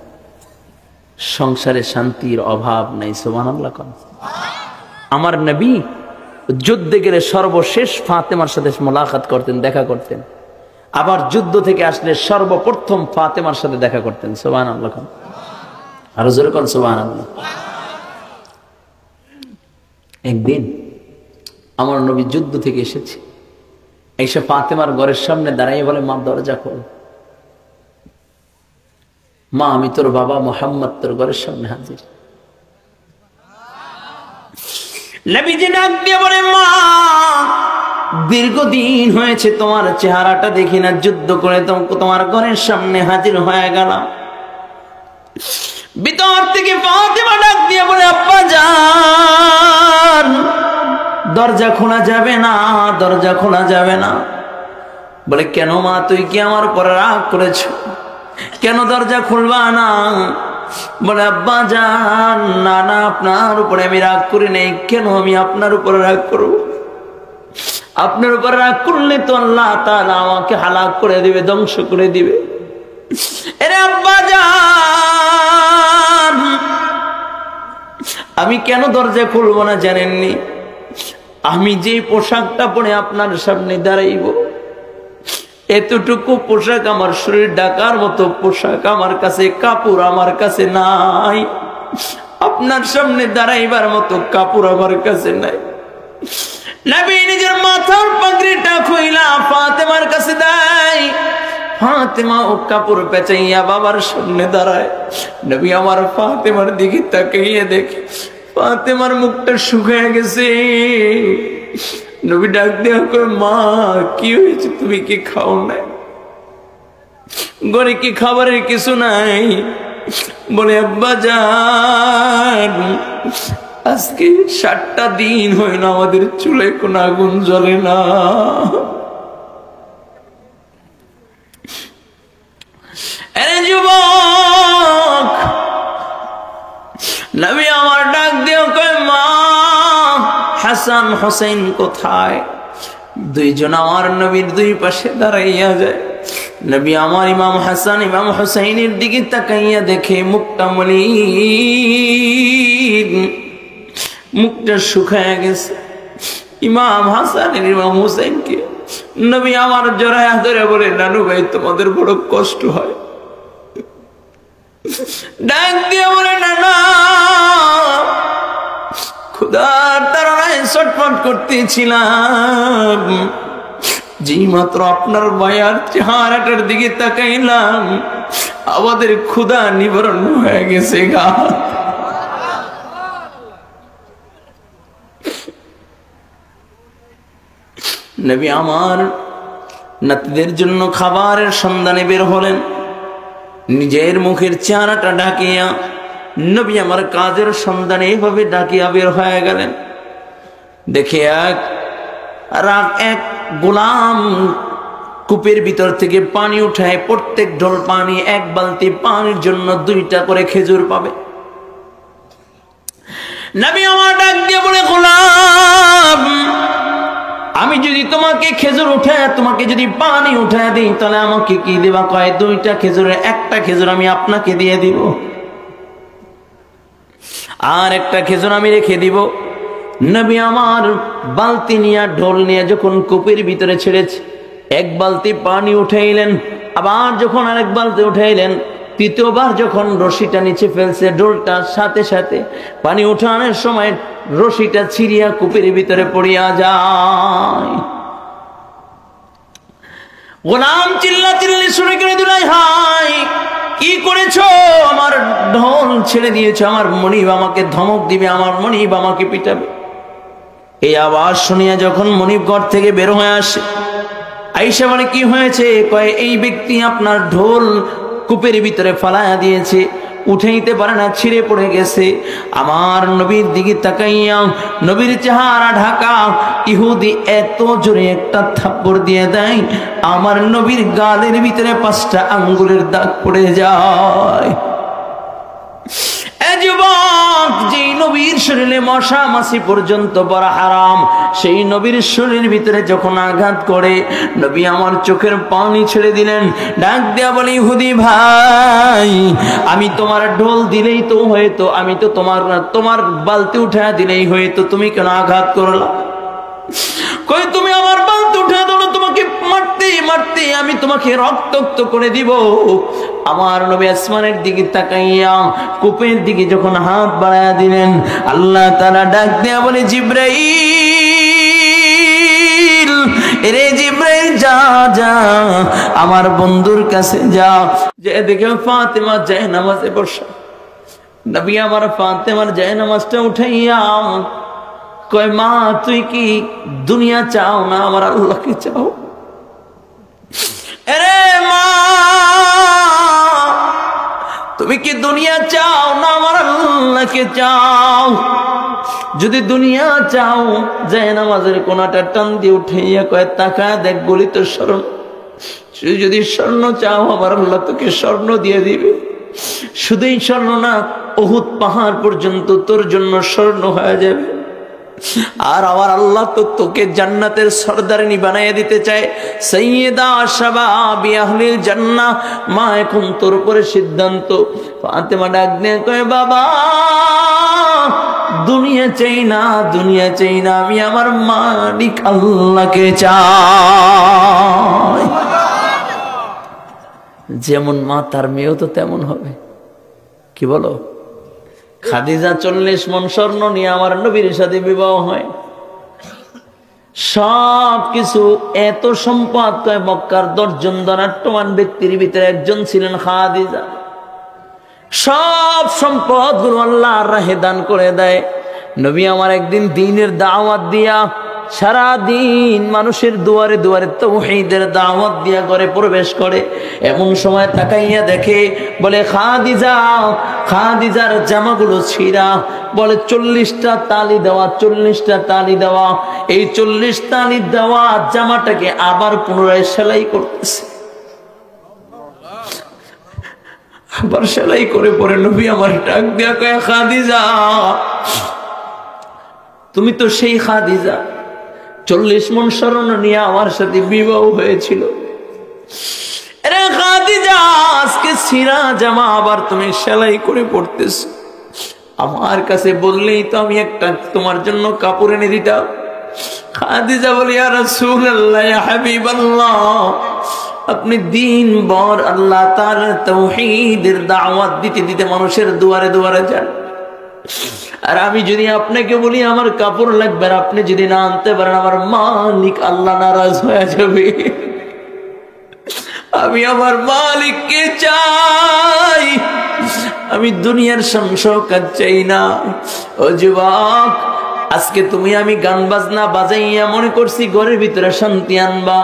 সংসারে শান্তির অভাব নাই। সুবহানাল্লাহ কোন। আমার নবী যুদ্ধে গেলে সর্বশেষ ফাতেমার সাথে মোলাকাত করতেন, দেখা করতেন। আবার যুদ্ধ থেকে আসলে সর্বপ্রথম ফাতেমার সাথে দেখা করতেন। সুবহানাল্লাহ কোন। আর জোরে কোন সুবহানাল্লাহ। একদিন আমার নবী যুদ্ধ থেকে এসেছে, এসে ফাতেমার ঘরের সামনে দাঁড়িয়ে বলে, মা দরজা খোল। মা আমি তোর বাবা মুহাম্মদ তোর ঘরের সামনে হাজির। নবীজি ডাক দিয়ে বলে, মা দীর্ঘদিন হয়েছে তোমার চেহারাটা দেখি না, যুদ্ধ করে তোমার ঘরের সামনে হাজির হয়ে গেলাম। ভিতর থেকে ফাতেমা ডাক দিয়ে বলে, আব্বা জান দরজা খোলা যাবে না, দরজা খোলা যাবে না। বলে কেন মা, তুই কি আমার উপর রাগ করেছো? কেন দরজা খুলবা না? বলে আব্বা জান না না, আপনার উপরে আমি রাগ করি নাই। কেন আমি আপনার উপরে রাগ করব? আপনার উপর রাগ করলে তো আল্লাহ তাআলা আমাকে হালাক করে দিবে, ধ্বংস করে দিবে। আরে আব্বা জান আমি কেন দরজা খুলবো না জানেননি? আমি যে পোশাকটা পরে আপনার সামনে দাঁড়াইব, এতটুকু পোশাক আমার শরীর ঢাকার মতো পোশাক আমার কাছে, কাপড় আমার কাছে নাই। আপনার সামনে দাঁড়াইবার মতো কাপড় আমার কাছে নাই। নবী নিজের মাথার পাগড়িটা খুইলা ফাতেমার কাছে দেয়। ফাতেমা ও কাপড় পেঁচাইয়া বাবার সামনে দাঁড়ায়। নবী আমার ফাতেমার দিকে তাকাইয়া দেখে ফাতেমার মুখটা শুকিয়ে গেছে। নবী ডাক দেয়া কয়, মা কি হয়েছে, তুমি কি খাও না? ঘরে কি খাবারের কিছু নাই? বলে আব্বা জান, আজকে 7টা দিন হইল আমাদের চুলে কোনো আগুন জ্বলে না। আরে যুবক, নবী আমার ডাক দিয়ে কয়, মা হাসান হোসেন কোথায়? দুইজন আমার নবীর দুই পাশে দাঁড়াইয়া যায়। নবী আমার ইমাম হাসান ইমাম হোসেনের দিকে তাকাইয়া দেখে মুখটা মলিন, মুখটা শুকায় গেছে। ইমাম হাসান ইমাম হোসেনকে নবী আমার জড়ায়া ধরে বলে, নানু ভাই তোমাদের বড় কষ্ট হয়। ডাক দিয়ে বলে, নানা ক্ষুধার তাড়নায় ছটফট করতেছিলাম, যেই মাত্র আপনার মায়ার চেহারাটার দিকে তাকাইলাম আমাদের ক্ষুধা নিবারণ হয়ে গেছে গা। নবী আমার নাতিদের জন্য খাবারের সন্ধানে বের হলেন। নিজের মুখের চেহারাটা ঢাকিয়া নবী আমার কাজের সন্ধানে এইভাবে ডাকিয়া বের হয়ে গেলেন। দেখে এক গোলাম কূপের ভিতর থেকে পানি উঠায়, প্রত্যেক ঢোল পানি, 1 বালতি পানির জন্য 2টা করে খেজুর পাবে। নবী আমার ডাক দিয়ে বলে, গোলাম আমি যদি তোমাকে খেজুর উঠায়, তোমাকে যদি পানি উঠায় দিই তাহলে আমাকে কি দেবা? কয় 2টা খেজুরের 1টা খেজুর আমি আপনাকে দিয়ে দিব, আর 1টা খেজুর আমি রেখে দিব। নবী আমার বালতি নিয়ে ঢোল নিয়ে যখন কূপের ভিতরে ছেড়েছে, 1 বালতি পানি উঠাইলেন, আবার যখন আরেক বালতি উঠাইলেন, 3য়বার যখন রশিটা নিচে ফেলছে, ঢোলটার সাথে সাথে পানি উঠানোর সময় রশিটা ছিঁড়িয়া কূপের ভিতরে পড়িয়া যায়। গোলাম চিল্লাচিল্লি শুরু করে দিল, হাই কি করেছো? আমার ঢোল ছেড়ে দিয়েছো, আমার মনিব আমাকে ধমক দিবে, আমার মনিব আমাকে পিটাবে। এই আওয়াজ শুনিয়া যখন মনিব ঘর থেকে বের হয়ে আসে, আইসা বলে, কি হয়েছে? কয় এই ব্যক্তি আপনার ঢোল কূপের ভিতরে ফালাইয়া দিয়েছে, উঠাইতে পারে না, ছিঁড়ে পড়ে গেছে। আমার নবীর দিকে তাকাইয়া নবীর চেহারা ঢাকা ইহুদি এত জোরে একটা থাপ্পড় দিয়ে দেয়, আমার নবীর গালের ভিতরে 5টা আঙ্গুলের দাগ পড়ে যায়। যুবক, যেই নবীর শরীরে মশা মাছি পর্যন্ত বড় হারাম, সেই নবীর শরীরের ভিতরে যখন আঘাত করে, নবী আমার চোখের পানি ছেড়ে দিলেন। ডাক দেয়া বলে, ইহুদি ভাই, আমি তোমার ঢোল দিলেই তো হয়তো, আমি তো তোমার বালতি উঠা দিলেই হয়তো, তুমি কেন আঘাত করলা? কই তুমি আমার বালতি উঠে দাও, তোমাকে মারতে মারতে আমি তোমাকে রক্তাক্ত করে দিব। আমার নবী আসমানের দিকে তাকাইয়া কূপের দিকে যখন হাত বাড়ায়া দিলেন, আল্লাহ তাআলা ডাক দেয়া বলে, জিবরাইল, রে জিবরাইল, যা যা আমার বন্ধুর কাছে যা, যে দেখে ফাতেমা জায়নামাজে বসা। নবী আমার ফাতেমার জায়নামাজটা উঠাইয়া কয়, মা তুই কি দুনিয়া চাও না আমার আল্লাহকে চাও? আরে মা, তুমি কি দুনিয়া চাও না আমার আল্লাহকে চাও? যদি দুনিয়া চাও, জায়নামাজের কোনাটা টান দিয়ে উঠাইয়া কয়, তাকা দেখ গলিত স্বর্ণ। তুই যদি স্বর্ণ চাও, আমার আল্লাহ তোকে স্বর্ণ দিয়ে দিবে। শুধুই স্বর্ণ না, উহুদ পাহাড় পর্যন্ত তোর জন্য স্বর্ণ হয়ে যাবে। আর আমার আল্লাহ তো তোকে জান্নাতের সরদারিনী বানাইয়া দিতে চায়, সাইয়্যিদা শাবাবি আহলিল জান্নাহ। মা এখন তোর উপরে সিদ্ধান্ত। ফাতেমা ডাক দিয়ে কয়, বাবা দুনিয়া চাই না, দুনিয়া চাই না, আমি আমার মালিক আল্লাহকে চাই। যেমন মা তার মেয়েও তো তেমন হবে, কি বলো? খাদিজা 40 মণ স্বর্ণ নিয়ে আমার নবীর সাথে বিবাহ হয়। সব কিছু, এত সম্পদ, কয় মক্কার 10 জন ধনাঢ্যবান ব্যক্তির ভিতরে একজন ছিলেন খাদিজা। সব সম্পদ গুলো আল্লাহর রাহে দান করে দেয়। নবী আমার একদিন দ্বীনের দাওয়াত দিয়া সারা দিন মানুষের দুয়ারে দুয়ারে তাওহীদের দাওয়াত দিয়া ঘরে প্রবেশ করে। এমন সময় তাকাইয়া দেখে, বলে খাদিজা, খাদিজার জামাগুলো ছিঁড়া। বলে 40টা তালি দেওয়া, 40টা তালি দেওয়া। এই 40 তালি দেওয়া জামাটাকে আবার পুনরায় সেলাই করতেছে। আবার সেলাই করে পরে নবী আমার ডাক দিয়া কয়, খাদিজা তুমি তো সেই খাদিজা 40 মণ স্বর্ণ নিয়ে আমার সাথে বিবাহ হয়েছিল। আরে খাদিজা, আজকে ছিঁড়া জামা আবার তুমি সেলাই করে পড়তেছ। আমার কাছে বললেই তো আমি একটা তোমার জন্য কাপড় এনে দিতাম। খাদিজা বলি, ইয়া রাসূলুল্লাহ, ইয়া হাবিবাল্লাহ, আপনি দিনভর আল্লাহ তাআলার তাওহীদের দাওয়াত দিতে দিতে মানুষের দুয়ারে দুয়ারে যান, আর আমি যদি আপনাকে বলি আমার কাপড় লাগবে, আর আপনি যদি না আনতে পারেন, আমার মালিক আল্লাহ নারাজ হয়ে যাবে। আমি আমার মালিককে চাই, আমি দুনিয়ার সংসার চাই না। ও যুবক, আজকে তুমি আমি গান বাজনা বাজাইয়া মনে করছি ঘরের ভিতরে শান্তি আনবা।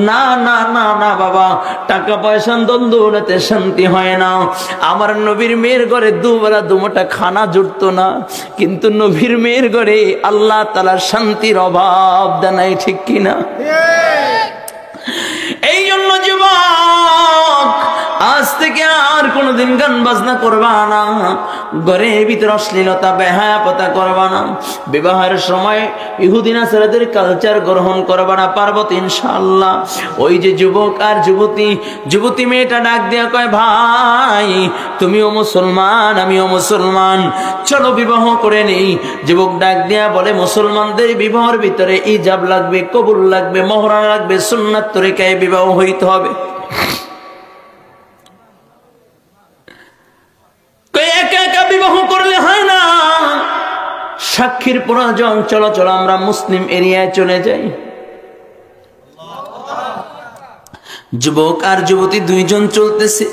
না না না না বাবা, টাকা পয়সা দ্বন্দ্বতে শান্তি হয় না। আমার নবীর মেয়ের ঘরে দুবেলা দুমুঠা খানা জুটতো না, কিন্তু নবীর মেয়ের ঘরে আল্লাহ তাআলার শান্তির অভাব নাই, ঠিক কিনা? এই জন্য যুবক, আজ থেকে আর কোনদিন গান বাজনা করবা না, ঘরের ভিতরে অশ্লীলতা বেহায়াপনা করবা না, বিবাহের সময় ইহুদি নাসারাদের কালচার গ্রহণ করবা না। পারবো তো ইনশাআল্লাহ? ওই যে যুবক আর যুবতী, যুবতী মেয়েটা ডাক দিয়া কয়, ভাই তুমিও মুসলমান আমিও মুসলমান, চলো বিবাহ করে নেই। যুবক ডাক দিয়া বলে, মুসলমানদের বিবাহের ভিতরে ইজাব লাগবে, কবুল লাগবে, মোহরা লাগবে, সুন্নাত তরিকায় বিবাহ হইতে হবে। একা একা বিবাহ করলে হয় না, সাক্ষীর প্রয়োজন। চলো চলো আমরা মুসলিম এরিয়ায় চলে যাই। যুবক আর যুবতী দুইজন চলতেছে,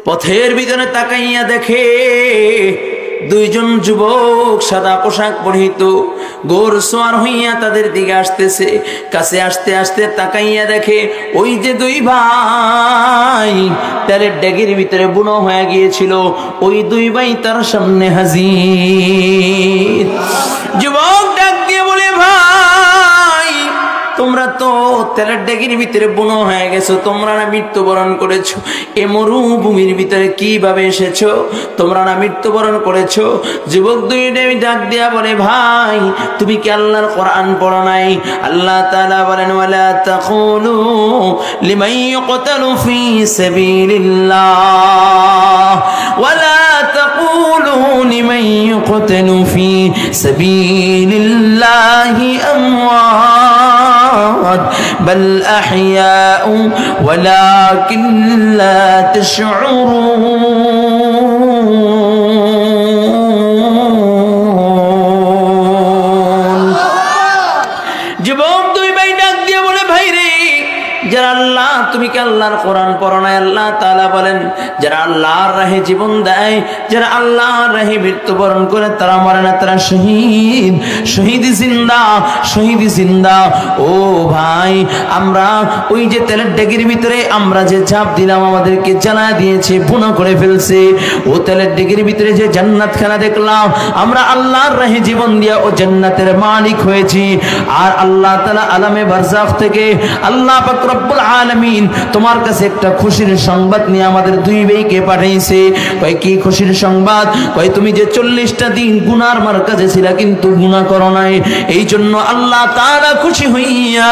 পথের ভিতরে তাকাইয়া দেখে দুইজন যুবক সাদা পোশাক পরিহিত গোর সোয়ার হইয়া তাদের দিকে আসতেছে। কাছে আসতে আসতে তাকাইয়া দেখে ওই যে দুই ভাই তেলের ডেগির ভিতরে বুনো হয়ে গিয়েছিল, ওই দুই ভাই তার সামনে হাজির। যুবক ডাক দিয়ে বলে, ভাই তোমরা তো তেলের ডেগির ভিতরে বুনো হয়ে গেছো, তোমরা না মৃত্যুবরণ করেছো, এ মরুভূমির ভিতরে কিভাবে এসেছো? তোমরা না মৃত্যুবরণ করেছো? যুবক দুইটা ডাক দিয়া বলে, ভাই তুমি কি আল্লাহর কোরআন পড়ো নাই? আল্লাহ তাআলা বলেন, ওয়ালা তাকুলু লিমান ইউকতালু ফি সাবিলিল্লাহ ওয়ালা তাকুলু লিমান ইউকতালু ফি সাবিলিল্লাহি আমওয়াত بل أحياء ولكن لا تشعرون। যুবক দুই ভাই ডাক দিয়ে বলে, ভাই রে, যারা আল্লাহ, তুমি কি আল্লাহর কোরআন পড়ো না? আল্লাহ তাআলা বলেন, যারা আল্লাহর রাহে জীবন দেয়, যারা আল্লাহর রাহে মৃত্যুবরণ করে, তারা মরে না, তারা শহীদ, শহীদ জিন্দা, শহীদ জিন্দা। ও ভাই, আমরা ওই যে তেলের ডেগির ভিতরে আমরা যে ঝাঁপ দিলাম, আমাদেরকে জ্বালা দিয়েছে, বুনা করে ফেলছে। ও তেলের ডেগির ভিতরে যে জান্নাত খানা দেখলাম, আমরা আল্লাহর রাহে জীবন দিয়া ও জান্নাতের মালিক হয়েছি। আর আল্লাহ তাআলা আলামে বারজাখ থেকে আল্লাহ পাক রব্বুল আলামিন তোমার কাছে একটা খুশির সংবাদ নিয়ে আমাদের দুই ভাইকে পাঠাইছে। কয় কি খুশির সংবাদ? কয় তুমি যে 40টা দিন গুনার মার্কাজে ছিলা কিন্তু গুনাহ করো নাই, এই জন্য আল্লাহ তাআলা খুশি হইয়া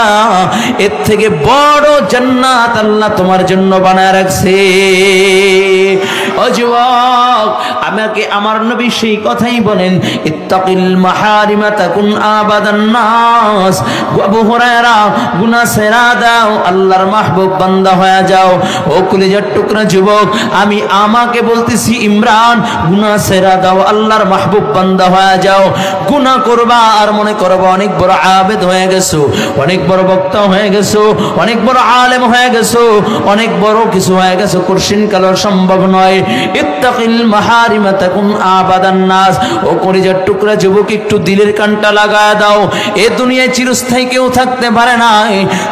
এর থেকে বড় জান্নাত আল্লাহ তোমার জন্য বানায় রাখছে। ও যুবক, আমাকে আমার নবী সেই কথাই বলেন, ইত্তাকিল মাহারিমা তাকুন আবাদান নাস। আবু হুরায়রা, গুনাহ ছেড়ে দাও, আল্লাহর মাহবুব বান্দা হয়ে হয়ে যাও। ও কলিজার টুকরা যুবক, আমি আমাকে বলতেছি ইমরান, গুনাহ ছেড়ে দাও, আল্লাহর মাহবুব বান্দা হয়ে যাও। গুনাহ করবা আর মনে করবা অনেক বড় আবেদ হয়ে গেছো, অনেক বড় বক্তা হয়ে গেছো, অনেক বড় আলেম হয়ে গেছো, অনেক বড় কিছু হয়ে গেছো। কোশ্চিন কালো সম্ভব নয়। ইত্তাকিল মাহারিমা তাকুন আবাদান নাস। ও কলিজার টুকরা যুবক, একটু দিলের কানটা লাগায় দাও। এ দুনিয়ায় চিরস্থায়ী কেউ থাকতে পারে না।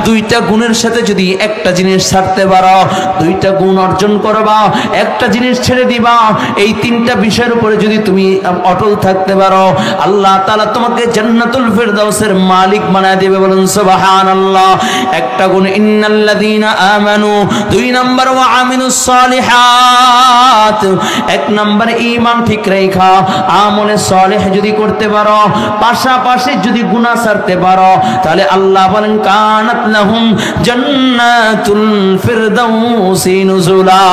দুইটা গুণের সাথে যদি একটা জিনিস ছাড়তে পারো, দুইটা গুণ অর্জন করবা, একটা জিনিস ছেড়ে দিবা, এই তিনটা বিষয়ের উপরে যদি তুমি অটল থাকতে পারো, আল্লাহ তাআলা তোমাকে জান্নাতুল ফিরদাউসের মালিক বানায় দিবে। বলুন সুবহানাল্লাহ। একটা গুণ ইন্নাল্লাযীনা আমানু, দুই নাম্বার ওয়া আমিলুস সালিহাত। এক নাম্বার ঈমান ঠিক রাখা, আমলে সালেহ যদি করতে পারো, পাশাপাশি যদি গুনাহ ছাড়তে পারো, তাহলে আল্লাহ বলেন কানাত লাহুম জান্নাতুল ফিরদাউসি নুজুলা।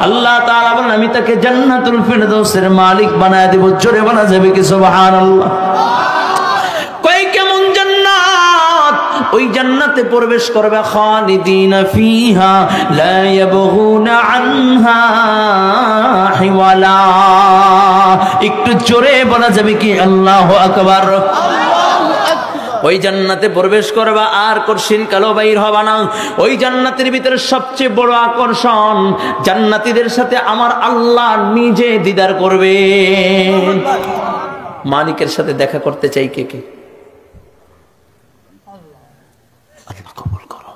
আল্লাহ তাআলা বলেন আমি তাকে জান্নাতুল ফিরদাউসের মালিক বানায় দেব। জোরে বলা যাবে কি সুবহানাল্লাহ? কই কেমন জান্নাত? ওই জান্নাতে প্রবেশ করবে খালিদিনা ফিহা লা ইয়াবগুনা আনহা হিওয়ালা। একটু জোরে বলা যাবে কি আল্লাহু আকবার? ওই জান্নাতে প্রবেশ করবা আর কোশ্চিন কালো বাইর হবা না। ওই জান্নাতের ভিতরে সবচেয়ে বড় আকর্ষণ, জান্নাতীদের সাথে আমার আল্লাহ নিজে দিদার করবে। মালিকের সাথে দেখা করতে চাই কে কে? আল্লাহ কবুল করো।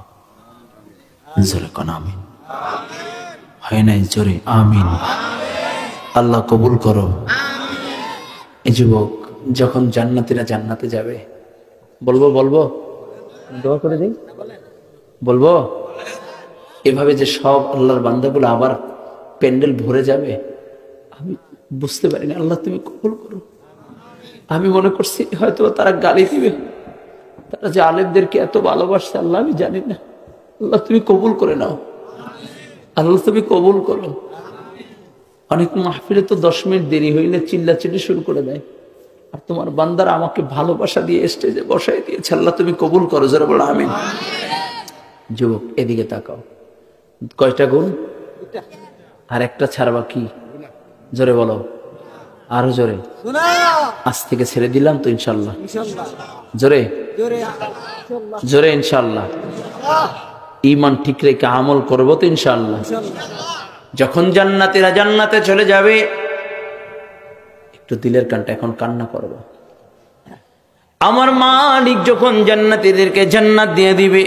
জোরে কোন আমিন। হয় নাই জোরে আমিন। আল্লাহ কবুল করো। এই যুবক, যখন জান্নাতীরা জান্নাতে যাবে, বলবো দোয়া করে দিই, বলবো এভাবে যে সব আল্লাহর বান্দাগুলো আবার প্যান্ডেল ভরে যাবে, আমি বুঝতে পারিনি। আল্লাহ তুমি কবুল করো। আমি মনে করছি হয়তো তারা গালি দিবে, তারা যে আলেমদেরকে এত ভালোবাসছে, আল্লাহ আমি জানি না। আল্লাহ তুমি কবুল করে নাও, আল্লাহ তুমি কবুল করো। অনেক মাহফিলে তো 10 মিনিট দেরি হইলে চিল্লাচিল্লি শুরু করে দেয়, আর তোমার বান্দারা আমাকে ভালোবাসা দিয়ে স্টেজে বসাই দিয়েছে। আল্লাহ তুমি কবুল করো। জোরে বলো আমিন। যুবক এদিকে তাকাও, কয়টা গুণ? আর একটা ছাড়বা কি? জোরে বলো, আরো জোরে। আজ থেকে ছেড়ে দিলাম তো ইনশাল্লাহ। জোরে জোরে ইনশাল্লাহ। ঈমান ঠিক রেখে আমল করবো তো ইনশাল্লাহ। যখন জান্নাতীরা জান্নাতে চলে যাবে, একটু দিলের কানটা এখন কান্না করবো। আমার মালিক যখন জান্নাতীদেরকে জান্নাত দিয়ে দিবে,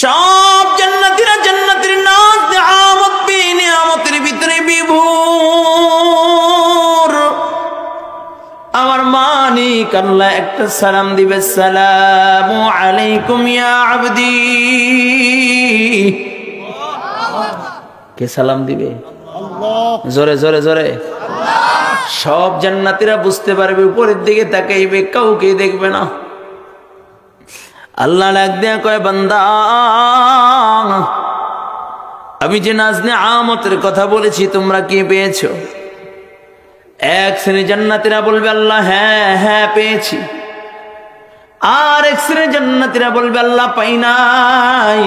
সব জান্নাতীরা জান্নাতের নাজ নিয়ামত পেয়ে নিয়ামতের ভিতরে বিভোর। আমার মালিক আল্লাহ একটা সালাম দিবে, সালামু আলাইকুম ইয়া আবদি। কে সালাম দিবে? জোরে জোরে জোরে। সব জান্নাতীরা বুঝতে পারবে, উপরের দিকে তাকাইবে, কাউকে দেখবে না। আল্লাহ ডাক দেয়া কয়, বান্দা আমি যে নাজনে আমতের কথা বলেছি তোমরা কি পেয়েছো? এক শ্রেণী জান্নাতীরা বলবে আল্লাহ হ্যাঁ হ্যাঁ পেয়েছি। আর এক শ্রেণী জান্নাতীরা বলবে আল্লাহ পাই নাই।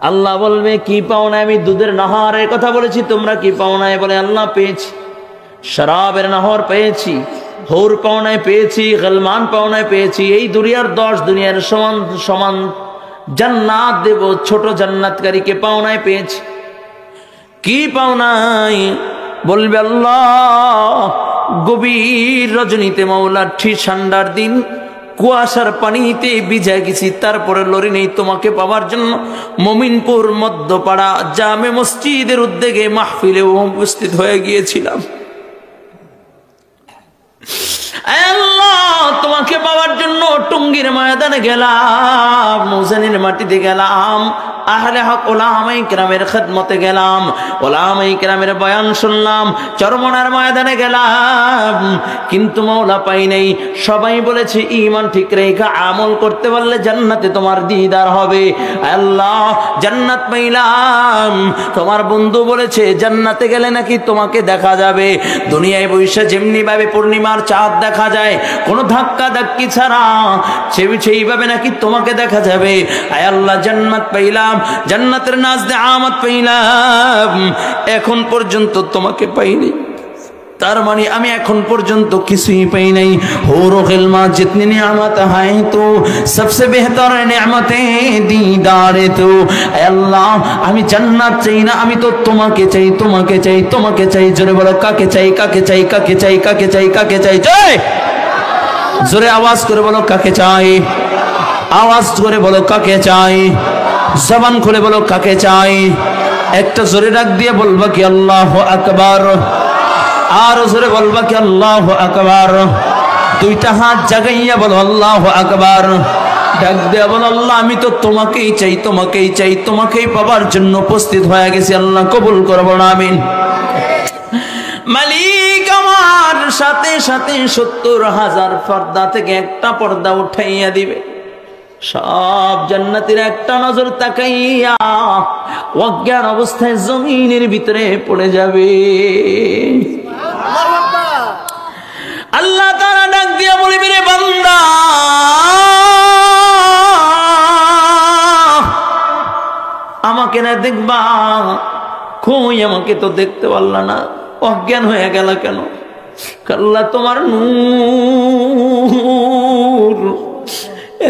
আল্লাহ বলবে কি পাও নাই? আমি দুধের নাহারের কথা বলেছি, তোমরা কি পাও নাই? বলে আল্লাহ পেয়েছি। শরাবের নহর পেয়েছি, হৌর পাওনায় পেয়েছি, গলমান পাওনায় পেয়েছি। এই দুনিয়ার 10 দুনিয়ার সমান সমান জান্নাত দেব ছোট জান্নাতকারীকে পাওনায় পেয়েছি। কি পাওনায়? বলবে আল্লাহ গভীর রজনীতে মাওলার ঠিক ঠান্ডার দিন কুয়াশার পানিতে ভিজে গেছি, তারপরে লড়ি নেই তোমাকে পাওয়ার জন্য মমিনপুর মধ্যপাড়া জামে মসজিদের উদ্যোগে মাহফিলে উপস্থিত হয়ে গিয়েছিলাম। আল্লাহ তোমাকে পাওয়ার জন্য টুঙ্গির ময়দানে গেলাম, মৌজানির মাটিতে গেলাম, আহলে হক উলামায়ে কেরামের খিদমতে গেলাম, উলামায়ে কেরামের বয়ান শুনলাম, চরমনার ময়দানে গেলাম, কিন্তু মাওলা পাই নাই। সবাই বলেছে ঈমান ঠিক রেখে আমল করতে পারলে জান্নাতে তোমার দিদার হবে। আল্লাহ জান্নাত পাইলাম, তোমার বন্ধু বলেছে জান্নাতে গেলে নাকি তোমাকে দেখা যাবে। দুনিয়ায় বৈশা যেমনি ভাবে পূর্ণিমার চাঁদ দেখা যায় কোনো ধাক্কা ধাক্কি ছাড়া, সেইভাবে নাকি তোমাকে দেখা যাবে। আয় আল্লাহ জান্নাত পাইলাম, জান্নাতের নাজদে আমত পাইলাম, এখন পর্যন্ত তোমাকে পাইনি। তার মানে আমি এখন পর্যন্ত কিছুই পাই নাই। হুরু খিলমা জিতনি নিয়ামত হায় তো সবসে বেহতর নিয়ামতে দিদারে তো। আল্লাহ আমি জান্নাত চাই না, আমি তো তোমাকে চাই, তোমাকে চাই, তোমাকে চাই। জোরে বলো কাকে চাই, কাকে চাই, কাকে চাই, কাকে চাই, কাকে চাই? জয় জোরে আওয়াজ করে বলো কাকে চাই, আওয়াজ করে বলো কাকে চাই, জবান খুলে বলো কাকে চাই। একটা জোরে ডাক দিয়ে বলবা কি আল্লাহু আকবার, আর জোরে বলবা কি আল্লাহু আকবার। দুইটা হাত জাগাইয়া বলো আল্লাহু আকবার। ডাক দেয়া বলো আল্লাহ আমি তো তোমাকেই চাই, তোমাকেই চাই, তোমাকেই পাবার জন্য উপস্থিত হয়ে গেছি। আল্লাহ কবুল করবো না আমিন। মালিক আমার সাথে সাথে 70,000 পর্দা থেকে একটা পর্দা উঠাইয়া দিবে। সব জান্নাতীরা একটা নজর তাকাইয়া অজ্ঞান অবস্থায় জমিনের ভিতরে পড়ে যাবে। আল্লাহ তাআলা ডাক দিয়া বলবে রে বান্দা, আমাকে না দেখবা? কই আমাকে তো দেখতে পারলা না, অজ্ঞান হয়ে গেল কেন? আল্লাহ তোমার নূর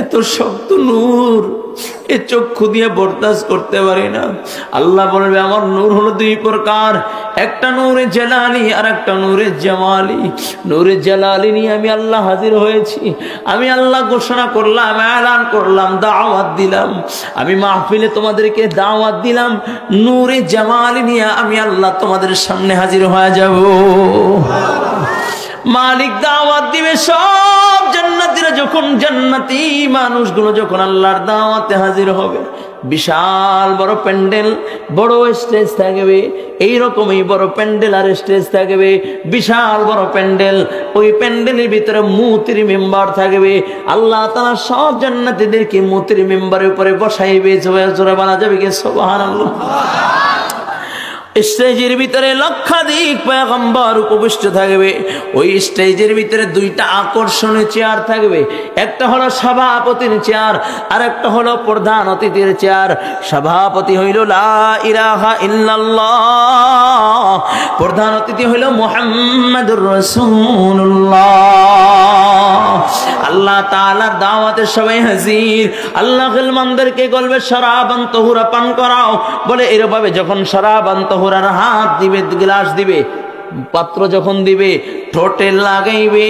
এত শক্ত নূর, এ চক্ষু দিয়ে বরদাস্ত করতে পারি না। আল্লাহ বলবে আমার নূর হলো দুই প্রকার, একটা নূরে জালালি আর একটা নূরে জামালি। নূরে জালালি নিয়ে আমি আল্লাহ হাজির হয়েছি। আমি আল্লাহ ঘোষণা করলাম, এলান করলাম, দাওয়াত দিলাম, আমি মাহফিলে তোমাদেরকে দাওয়াত দিলাম। নূরে জামালি নিয়ে আমি আল্লাহ তোমাদের সামনে হাজির হয়ে যাব। মালিক দাওয়াত দিবে। সব জান্নাতীরা যখন, জান্নাতি মানুষগুলো যখন আল্লাহর দাওয়াতে হাজির হবে, বিশাল বড় প্যান্ডেল, বড় স্টেজ থাকবে। এইরকমই বড় প্যান্ডেল আর স্টেজ থাকবে, বিশাল বড় প্যান্ডেল। ওই প্যান্ডেলের ভিতরে মুতির মেম্বার থাকবে। আল্লাহ তাআলা সব জান্নাতীদেরকে মুতির মেম্বারের উপরে বসাইবে। জোরে বলা যাবে কি সুবহানাল্লাহ? স্টেজের ভিতরে লক্ষাধিক পয়গম্বর উপবিষ্ট থাকবে। ওই স্টেজের ভিতরে দুইটা আকর্ষণীয় চেয়ার থাকবে, একটা হলো সভাপতির চেয়ার আর একটা হলো প্রধান অতিথির চেয়ার। সভাপতি হইল লা ইলাহা ইল্লাল্লাহ, প্রধান অতিথি হইল মুহাম্মাদুর রাসূলুল্লাহ। আল্লাহ তাআলার দাওয়াতে সবাই হাজির। আল্লাহ গিলমানদেরকে বলবে শরাবান তাহুরা পান করাও। বলে এরভাবে যখন শরাবান তাহুরার হাত দিবে, গ্লাস দিবে, পাত্র যখন দিবে, ঠোঁটে লাগাইবে,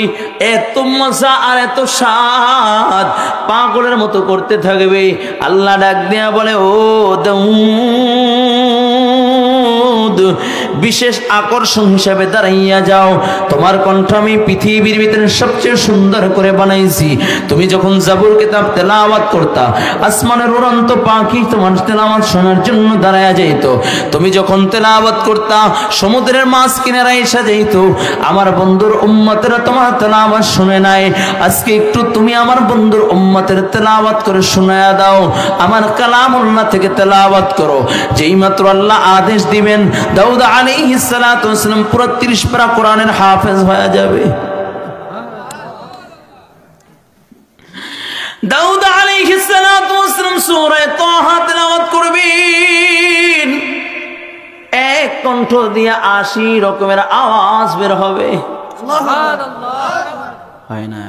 এত মজা আর এত স্বাদ, পাগলের মতো করতে থাকবে। আল্লাহ ডাক দেয়া বলে ও দাউদ, বিশেষ আকর্ষণ হিসাবে দাঁড়াইয়া যাও। তোমার কণ্ঠ আমি পৃথিবীর ভিতরে সবচেয়ে সুন্দর করে বানাইছি। তুমি যখন জাবুর কিতাব তেলাওয়াত করতা, আসমানের উড়ন্ত পাখি তোমার তেলাওয়াত শোনার জন্য দাঁড়ায়া যাইত। তুমি যখন তেলাওয়াত করতা, সমুদ্রের মাছ কিনারা এসে যাইত। আমার বন্ধুর উম্মতেরা তোমার তেলাওয়াত শুনে নাই। আজকে একটু তুমি আমার বন্ধুর উম্মতের তেলাওয়াত করে শোনায়া দাও। আমার কালামুল্লাহ থেকে তেলাওয়াত করো। যেই মাত্র আল্লাহ আদেশ দিবেন, দাউদ আলাইহিস সালাতু ওয়াস সালাম পুরো 30 পারা কোরআনের হাফেজ হয়ে যাবে। দাউদ আলাইহিস সালাতু ওয়াস সালাম সূরা তাহা তেলাওয়াত করবেন, এক কণ্ঠ দিয়ে 80 রকমের আওয়াজ বের হবে। সুবহানাল্লাহ। হয় না?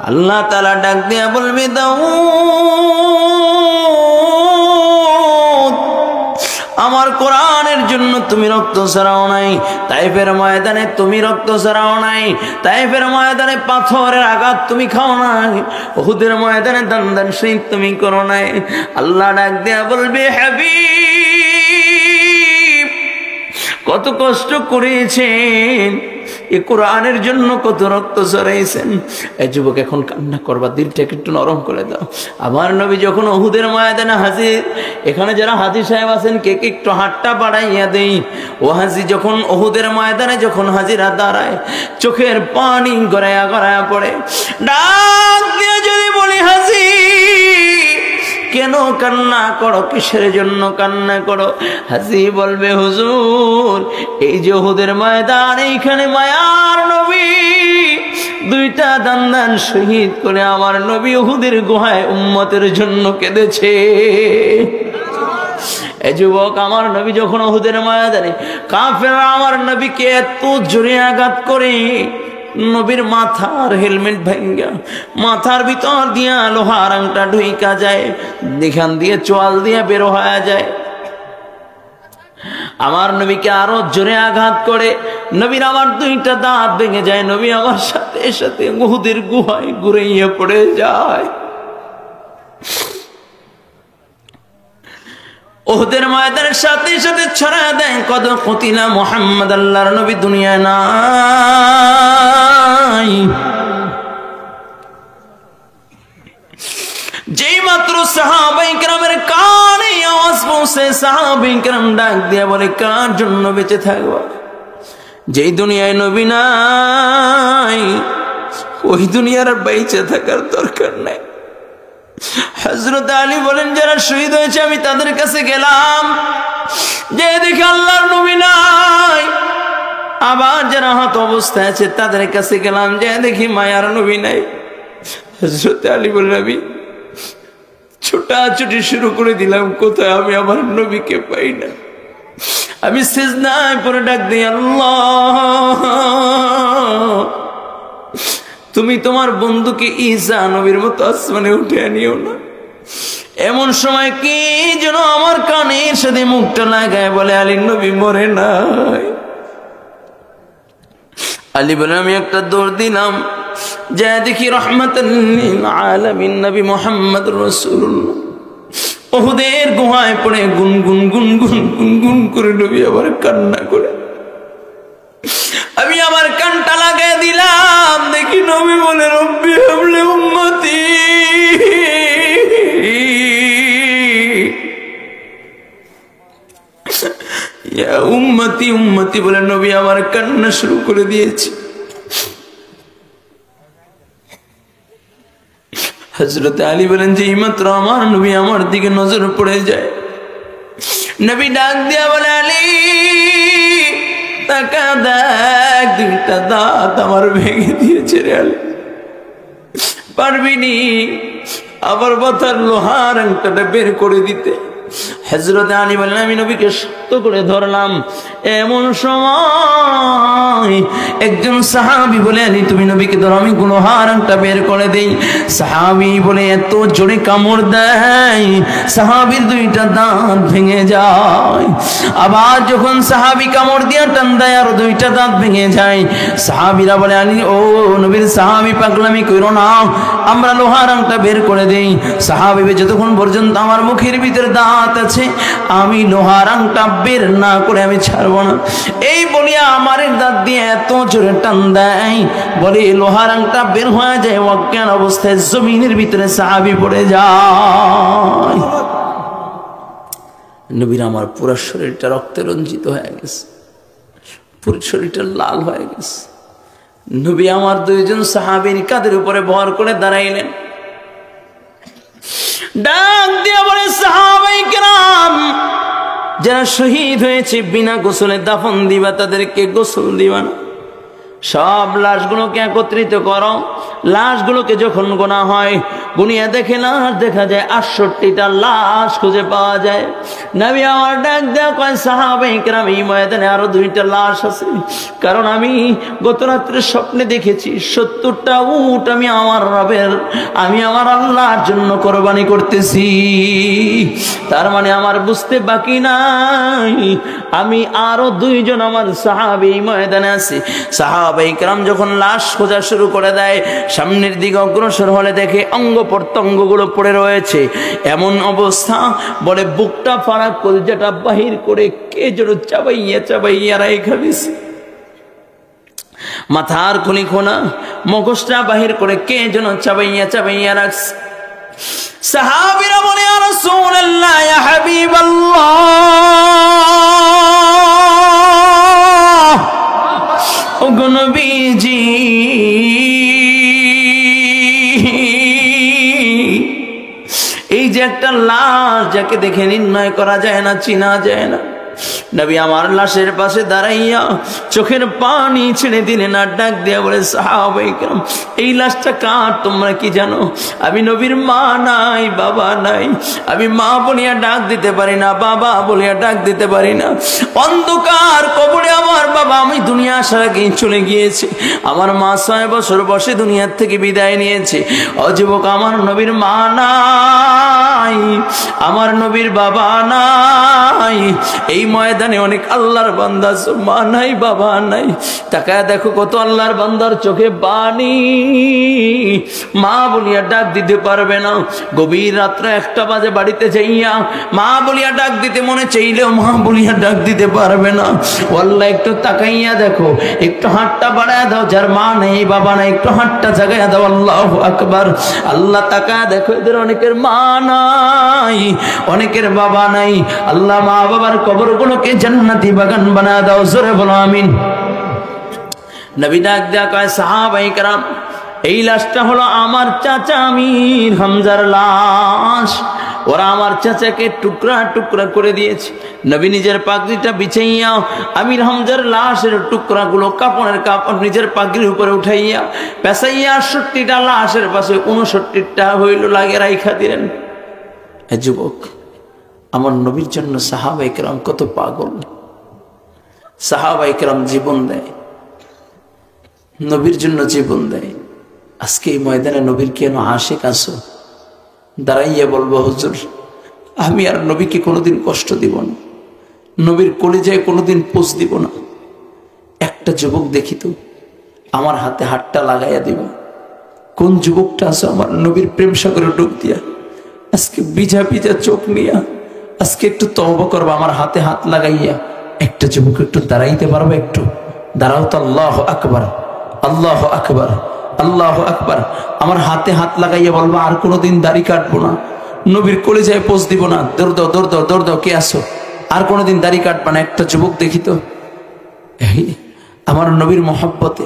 আল্লাহ তাআলা ডাক দিয়া বলবে দাউদ, আমার কোরআনের জন্য তুমি রক্ত ছড়াও নাই, তাইফের ময়দানে তুমি রক্ত ছড়াও নাই, তাইফের ময়দানে পাথরের আঘাত তুমি খাও নাই, উহুদের ময়দানে দান শহীদ তুমি করো নাই। আল্লাহ ডাক দেয়া বলবে হাবিব, কত কষ্ট করেছেন, এই কোরআনের জন্য কত রক্ত ঝরাইছেন। এই যুবক এখন কান্না করবা, দিলটাকে একটু নরম করে দাও। আমার নবী যখন উহুদের ময়দানে হাজির, এখানে যারা হাজী সাহেব আছেন কে কে একটু হাতটা বাড়াইয়া দেই। ও হাজী যখন উহুদের ময়দানে যখন হাজিরা দাঁড়ায়, চোখের পানি গড়াইয়া গড়াইয়া পড়ে। ডাক দিয়ে যদি বলি হাজী কেন কান্না করো, কিসের জন্য কান্না করো? হাজী বলবে হুজুর এই যে উহুদের ময়দান, এইখানে মায়ার নবী দুইটা দান্দান শহীদ করে আমার নবী উহুদের গুহায় উম্মতের জন্য কেঁদেছে। এ যুবক, আমার নবী যখন উহুদের ময়দানে কাফেররা আমার নবীকে এত জোরে আঘাত করে, নবীর মাথার হেলমেট ভাঙ্গা মাথার ভিতর দিয়া লোহার আংটা ঢুইকা যায়, এখান দিয়ে চোয়াল দিয়ে বের হয়ে যায়। আমার নবীকে আরো জোরে আঘাত করে, নবীর আমার দুইটা দাঁত ভেঙে যায়। নবী আমার সাথে সাথে উহুদের গুহায় ঘুরাইয়া পড়ে যায়। উহুদের ময়দানের সাথে সাথে ছড়া দেয় কদ কুতিলা মুহাম্মদ, আল্লাহর নবী দুনিয়ায় নাই। যেই মাত্র সাহাবায়ে কেরামের কানে আওয়াজ পৌঁছে, সাহাবায়ে কেরাম ডাক দিয়া বলে কার জন্য বেঁচে থাকবা? যেই দুনিয়ায় নবী নাই ওই দুনিয়ার বেঁচে থাকার দরকার নাই। হযরত আলী বলেন যারা শহীদ হয়েছে আমি তাদের কাছে গেলাম, যে দেখি আল্লাহর নবী নাই। আবার যারা আহত অবস্থায় আছে তাদের কাছে গেলাম, যে দেখি মায়ার নবী নাই। হযরত আলী বলেন আমি ছোটাছুটি শুরু করে দিলাম, কোথায় আমি আমার নবীকে পাই না। আমি সিজদায় পড়ে ডাক দিই, আল্লাহ তুমি তোমার বন্ধুকে ঈসা নবীর মতো আসমানে উঠে আনিও না। এমন সময় কি যেন আমার কানের সাথে মুখটা লাগায় বলে আলীর নবী মরে নাই। আলী বলে আমি একটা দৌড় দিলাম, যা দেখি রাহমাতাল লিল আলামিন নবী মুহাম্মদুর রাসূলুল্লাহ উহুদের গুহায় পড়ে গুনগুন গুনগুন গুনগুন করে নবী আবার কান্না করে। আমি আমার কানটা লাগাই দিলাম, দেখি নবী বলে রব্বি হাবলি উম্মতি, ইয়া উম্মতি উম্মতি বলে নবী আমার কান্না শুরু করে দিয়েছে। হযরত আলী বলেন যে মাত্র আমার নবী আমার দিকে নজর পড়ে যায়, নবী ডাক দিয়া বলে আলী তাকা দেখ, দুইটা দাঁত আমার ভেঙে দিয়েছে রে আলী, পারবিনি আবার মাথার লোহার আংটাটা বের করে দিতে। হযরত আলী বলেন আমি নবীকে শক্ত করে ধরলাম। এমন সময় একজন সাহাবী বলে আলী তুমি নবীকে ধরো, আমি লোহার আংটা বের করে দেই। সাহাবী বলে এত জোরে কামড় দেয় সাহাবীর দুইটা দাঁত ভেঙে যায়। আবার যখন সাহাবী কামড় দিয়ে টান দেয় আর দুইটা দাঁত ভেঙে যায়। সাহাবীরা বলে আলী ও নবীর সাহাবী পাগলামি কইরো না, আমরা লোহার আংটা বের করে দেই। সাহাবী যতক্ষণ পর্যন্ত আমার মুখের ভিতরে দাঁত আছে আমি লোহার আংটা বের না করে আমি ছাড়বো না। এই বলিয়া আমার দাঁত দিয়ে এত জোরে টান দেয় বলে লোহার আংটা বের হয়ে যায়, অজ্ঞান অবস্থায় জমিনের ভিতরে সাহাবী পড়ে যায়। নবীর আমার পুরো শরীরটা রক্তে রঞ্জিত হয়ে গেছে, পুরো শরীরটা লাল হয়ে গেছে। নবী আমার দুইজন সাহাবীর কাঁধের উপরে ভর করে দাঁড়াইলেন, ডাক দিয়া বলে সাহাবায়ে কেরাম যারা শহীদ হয়েছে বিনা গোসলে দাফন দিবা, তাদেরকে গোসল দিবা না। সব লাশগুলোকে একত্রিত করো। লাশগুলোকে যখন গোনা হয়, গুনিয়া দেখে লাশ দেখা যায় 68টা লাশ খুঁজে পাওয়া যায়। নবী আমার ডাক দেয়া কয় সাহাবায়ে কেরাম এই ময়দানে আরো 2টা লাশ আছে, কারণ আমি গত রাত্রে স্বপ্নে দেখেছি 70টা উট আমি আমার রবের, আমি আমার আল্লাহর জন্য কোরবানি করতেছি। তার মানে আমার বুঝতে বাকি নাই আমি আরো 2 জন আমার সাহাবী ময়দানে আছে। সাহাবায়ে কেরাম যখন লাশ খোঁজা শুরু করে দেয়, সামনের দিকে অগ্রসর হলে দেখে অঙ্গ প্রত্যঙ্গগুলো পড়ে রয়েছে। এমন অবস্থা বলে বুকটা ফারাক কলজাটা বাহির করে কে যেন চাবাইয়া চাবাইয়া রেখে দিছে। মাথার খুলি খোনা, মগজটা বাহির করে কে যেন চাবাইয়া চাবাইয়া রাখছে। সাহাবীরা বলে, ইয়া রাসূলুল্লাহ, ইয়া হাবিবাল্লাহ, ওগো নবীজি, এই যে একটা লাশ, যাকে দেখে নির্ণয় করা যায় না, চিনা যায় না, নবী আমার লাশের পাশে দাঁড়াইয়া চোখের পানি ছেড়ে দিলেন আর ডাক দিয়া বলে, সাহাবায়ে কেরাম, এই লাশটা কার তোমরা কি জানো? আমি নবীর মা নাই, বাবা নাই, আমি মা বলিয়া ডাক দিতে পারি না, বাবা বলিয়া ডাক দিতে পারি না। অন্ধকার কবরে আমার বাবা আমি দুনিয়া আসার আগেই চলে গিয়েছে, আমার মা 6 বছর বসে দুনিয়ার থেকে বিদায় নিয়েছে। ও যুবক, আমার নবীর মা নাই, আমার নবীর বাবা নাই। এই ময়দানে অনেক আল্লাহর বান্দা, মা নাই, বাবা নাই। তাকায় দেখো কত আল্লাহর বান্দার চোখে পানি, মা বলিয়া ডাক দিতে পারবে না। গভীর রাত্রে 1টা বাজে বাড়িতে যাইয়া মা বলিয়া ডাক দিতে মনে চাইলেও মা বলিয়া ডাক দিতে পারবে না। আল্লাহ একটু তাকাইয়া দেখো, একটু হাতটা বাড়ায় দাও, যার মা নেই বাবা নাই, একটু হাতটা জাগাইয়া দাও। আল্লাহু আকবার। আল্লাহ তাকায় দেখো, এদের অনেকের মা নাই, অনেকের বাবা নাই। আল্লাহ মা বাবার কবরগুলোকে জান্নাতি বাগান বানায় দাও। জোরে বলো আমিন। নবী ডাক দেয়া কয়, সাহাবায়ে কেরাম, এই লাশটা হলো আমার চাচা আমির হামজার লাশ। ওরা আমার চাচাকে টুকরা টুকরা করে দিয়েছে। নবী নিজের পাগড়িটা বিছাইয়া আমির হামজার লাশের টুকরাগুলো কাপড়ের কাপড় নিজের পাগড়ির উপরে উঠাইয়া পেঁচাইয়া 68টা লাশের পাশে 69টা হইল লাগে রাইখা দিলেন। যুবক, আমার নবীর জন্য সাহাবায়ে কেরাম কত পাগল। সাহাবায়ে কেরাম জীবন দেয়, নবীর জন্য জীবন দেয়। আজকে এই ময়দানে নবীর কেন আশিক আছো? দাঁড়াইয়া বলবো, হুজুর, আমি আর নবীকে কোনোদিন কষ্ট দিব না, নবীর কলিজায় কোনোদিন পোষ দিব না। একটা যুবক দেখি তো আমার হাতে হাতটা লাগাইয়া দিব। কোন যুবকটা আছো আমার নবীর প্রেম সাগরে ডুব দিয়া আজকে বিজা বিজা চোখ নিয়া আজকে একটু তওবা করবা, আমার হাতে হাত লাগাইয়া। একটা যুবক একটু দাঁড়াইতে পারবে? একটু দাঁড়াও তো। আল্লাহু আকবার, আল্লাহু আকবার, আল্লাহু আকবার। আমার হাতে হাত লাগাইয়া বলবা, আর কোনোদিন দাড়ি কাটবো না, নবীর কলিজায় পোষ দিব না। দৌড় দাও, দৌড় দাও, দৌড় দাও, কে আসো? আর কোনোদিন দাড়ি কাটবা না। একটা যুবক দেখি তো, আমার নবীর মহব্বতে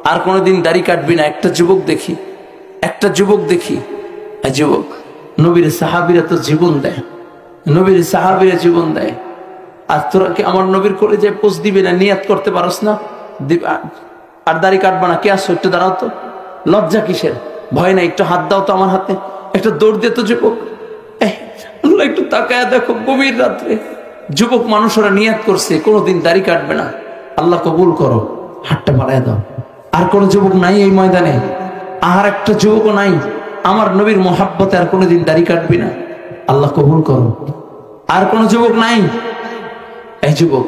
আর কোনোদিন দাড়ি কাটবি না। একটা যুবক দেখি, একটা যুবক দেখি। যুবক, নবীর সাহাবীরা তো জীবন দেয়, নবীর সাহাবীরা জীবন দেয়। আর তোরা কি আমার নবীর কলিজায় পোষ দিবি না? নিয়াত করতে পারস না? আর দাড়ি কাটবা না। কে আসো? একটু দাঁড়াও তো। লজ্জা কিসের? ভয় নাই, একটু হাত দাও তো আমার হাতে, একটা দৌড় দিয়ে তো যুবক। আল্লাহ একটু তাকায় দেখো, গভীর রাত্রে যুবক মানুষরা নিয়াত করছে কোনোদিন দাড়ি কাটবে না। আল্লাহ কবুল করো, হাতটা বাড়ায় দাও। আর কোন যুবক নাই এই ময়দানে? আর একটা যুবকও নাই আমার নবীর মোহাব্বতে আর কোনোদিন দাড়ি কাটবি না? আল্লাহ কবুল করো। আর কোন যুবক নাই? এই যুবক,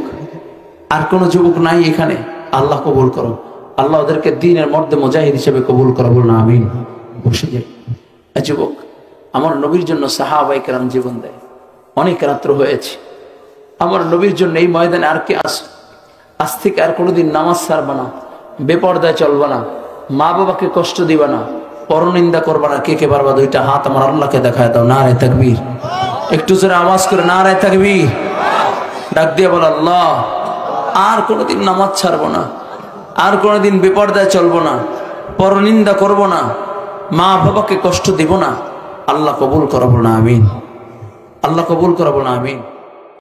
আর কোন যুবক নাই এখানে? আল্লাহ কবুল করো। আল্লাহ ওদেরকে দ্বীনের মধ্যে মুজাহিদ হিসেবে কবুল করো। বলুন আমিন। বসে যাই। যুবক, আমার নবীর জন্য সাহাবায়ে কেরাম জীবন দেয়। অনেক রাত্র হয়েছে, আমার নবীর জন্য এই ময়দানে আর কে আস? আজ থেকে আর কোনোদিন নামাজ ছাড়বা না, বেপরদায় চলবা না, মা বাবাকে কষ্ট দিবা না, পরনিন্দা করবা না। কে কে পারবা? 2টা হাত আমার আল্লাহকে দেখায় দাও। নারে তাকবীর। একটু জোরে আওয়াজ করে নারে তাকবীর। ডাক দিয়ে বল, আল্লাহ, আর কোনোদিন নামাজ ছাড়বো না, আর কোনোদিন বেপরদায় চলবো না, পরনিন্দা করব না, মা বাবাকে কষ্ট দিব না। আল্লাহ কবুল করবো না আমিন। আল্লাহ কবুল করবো না আমিন।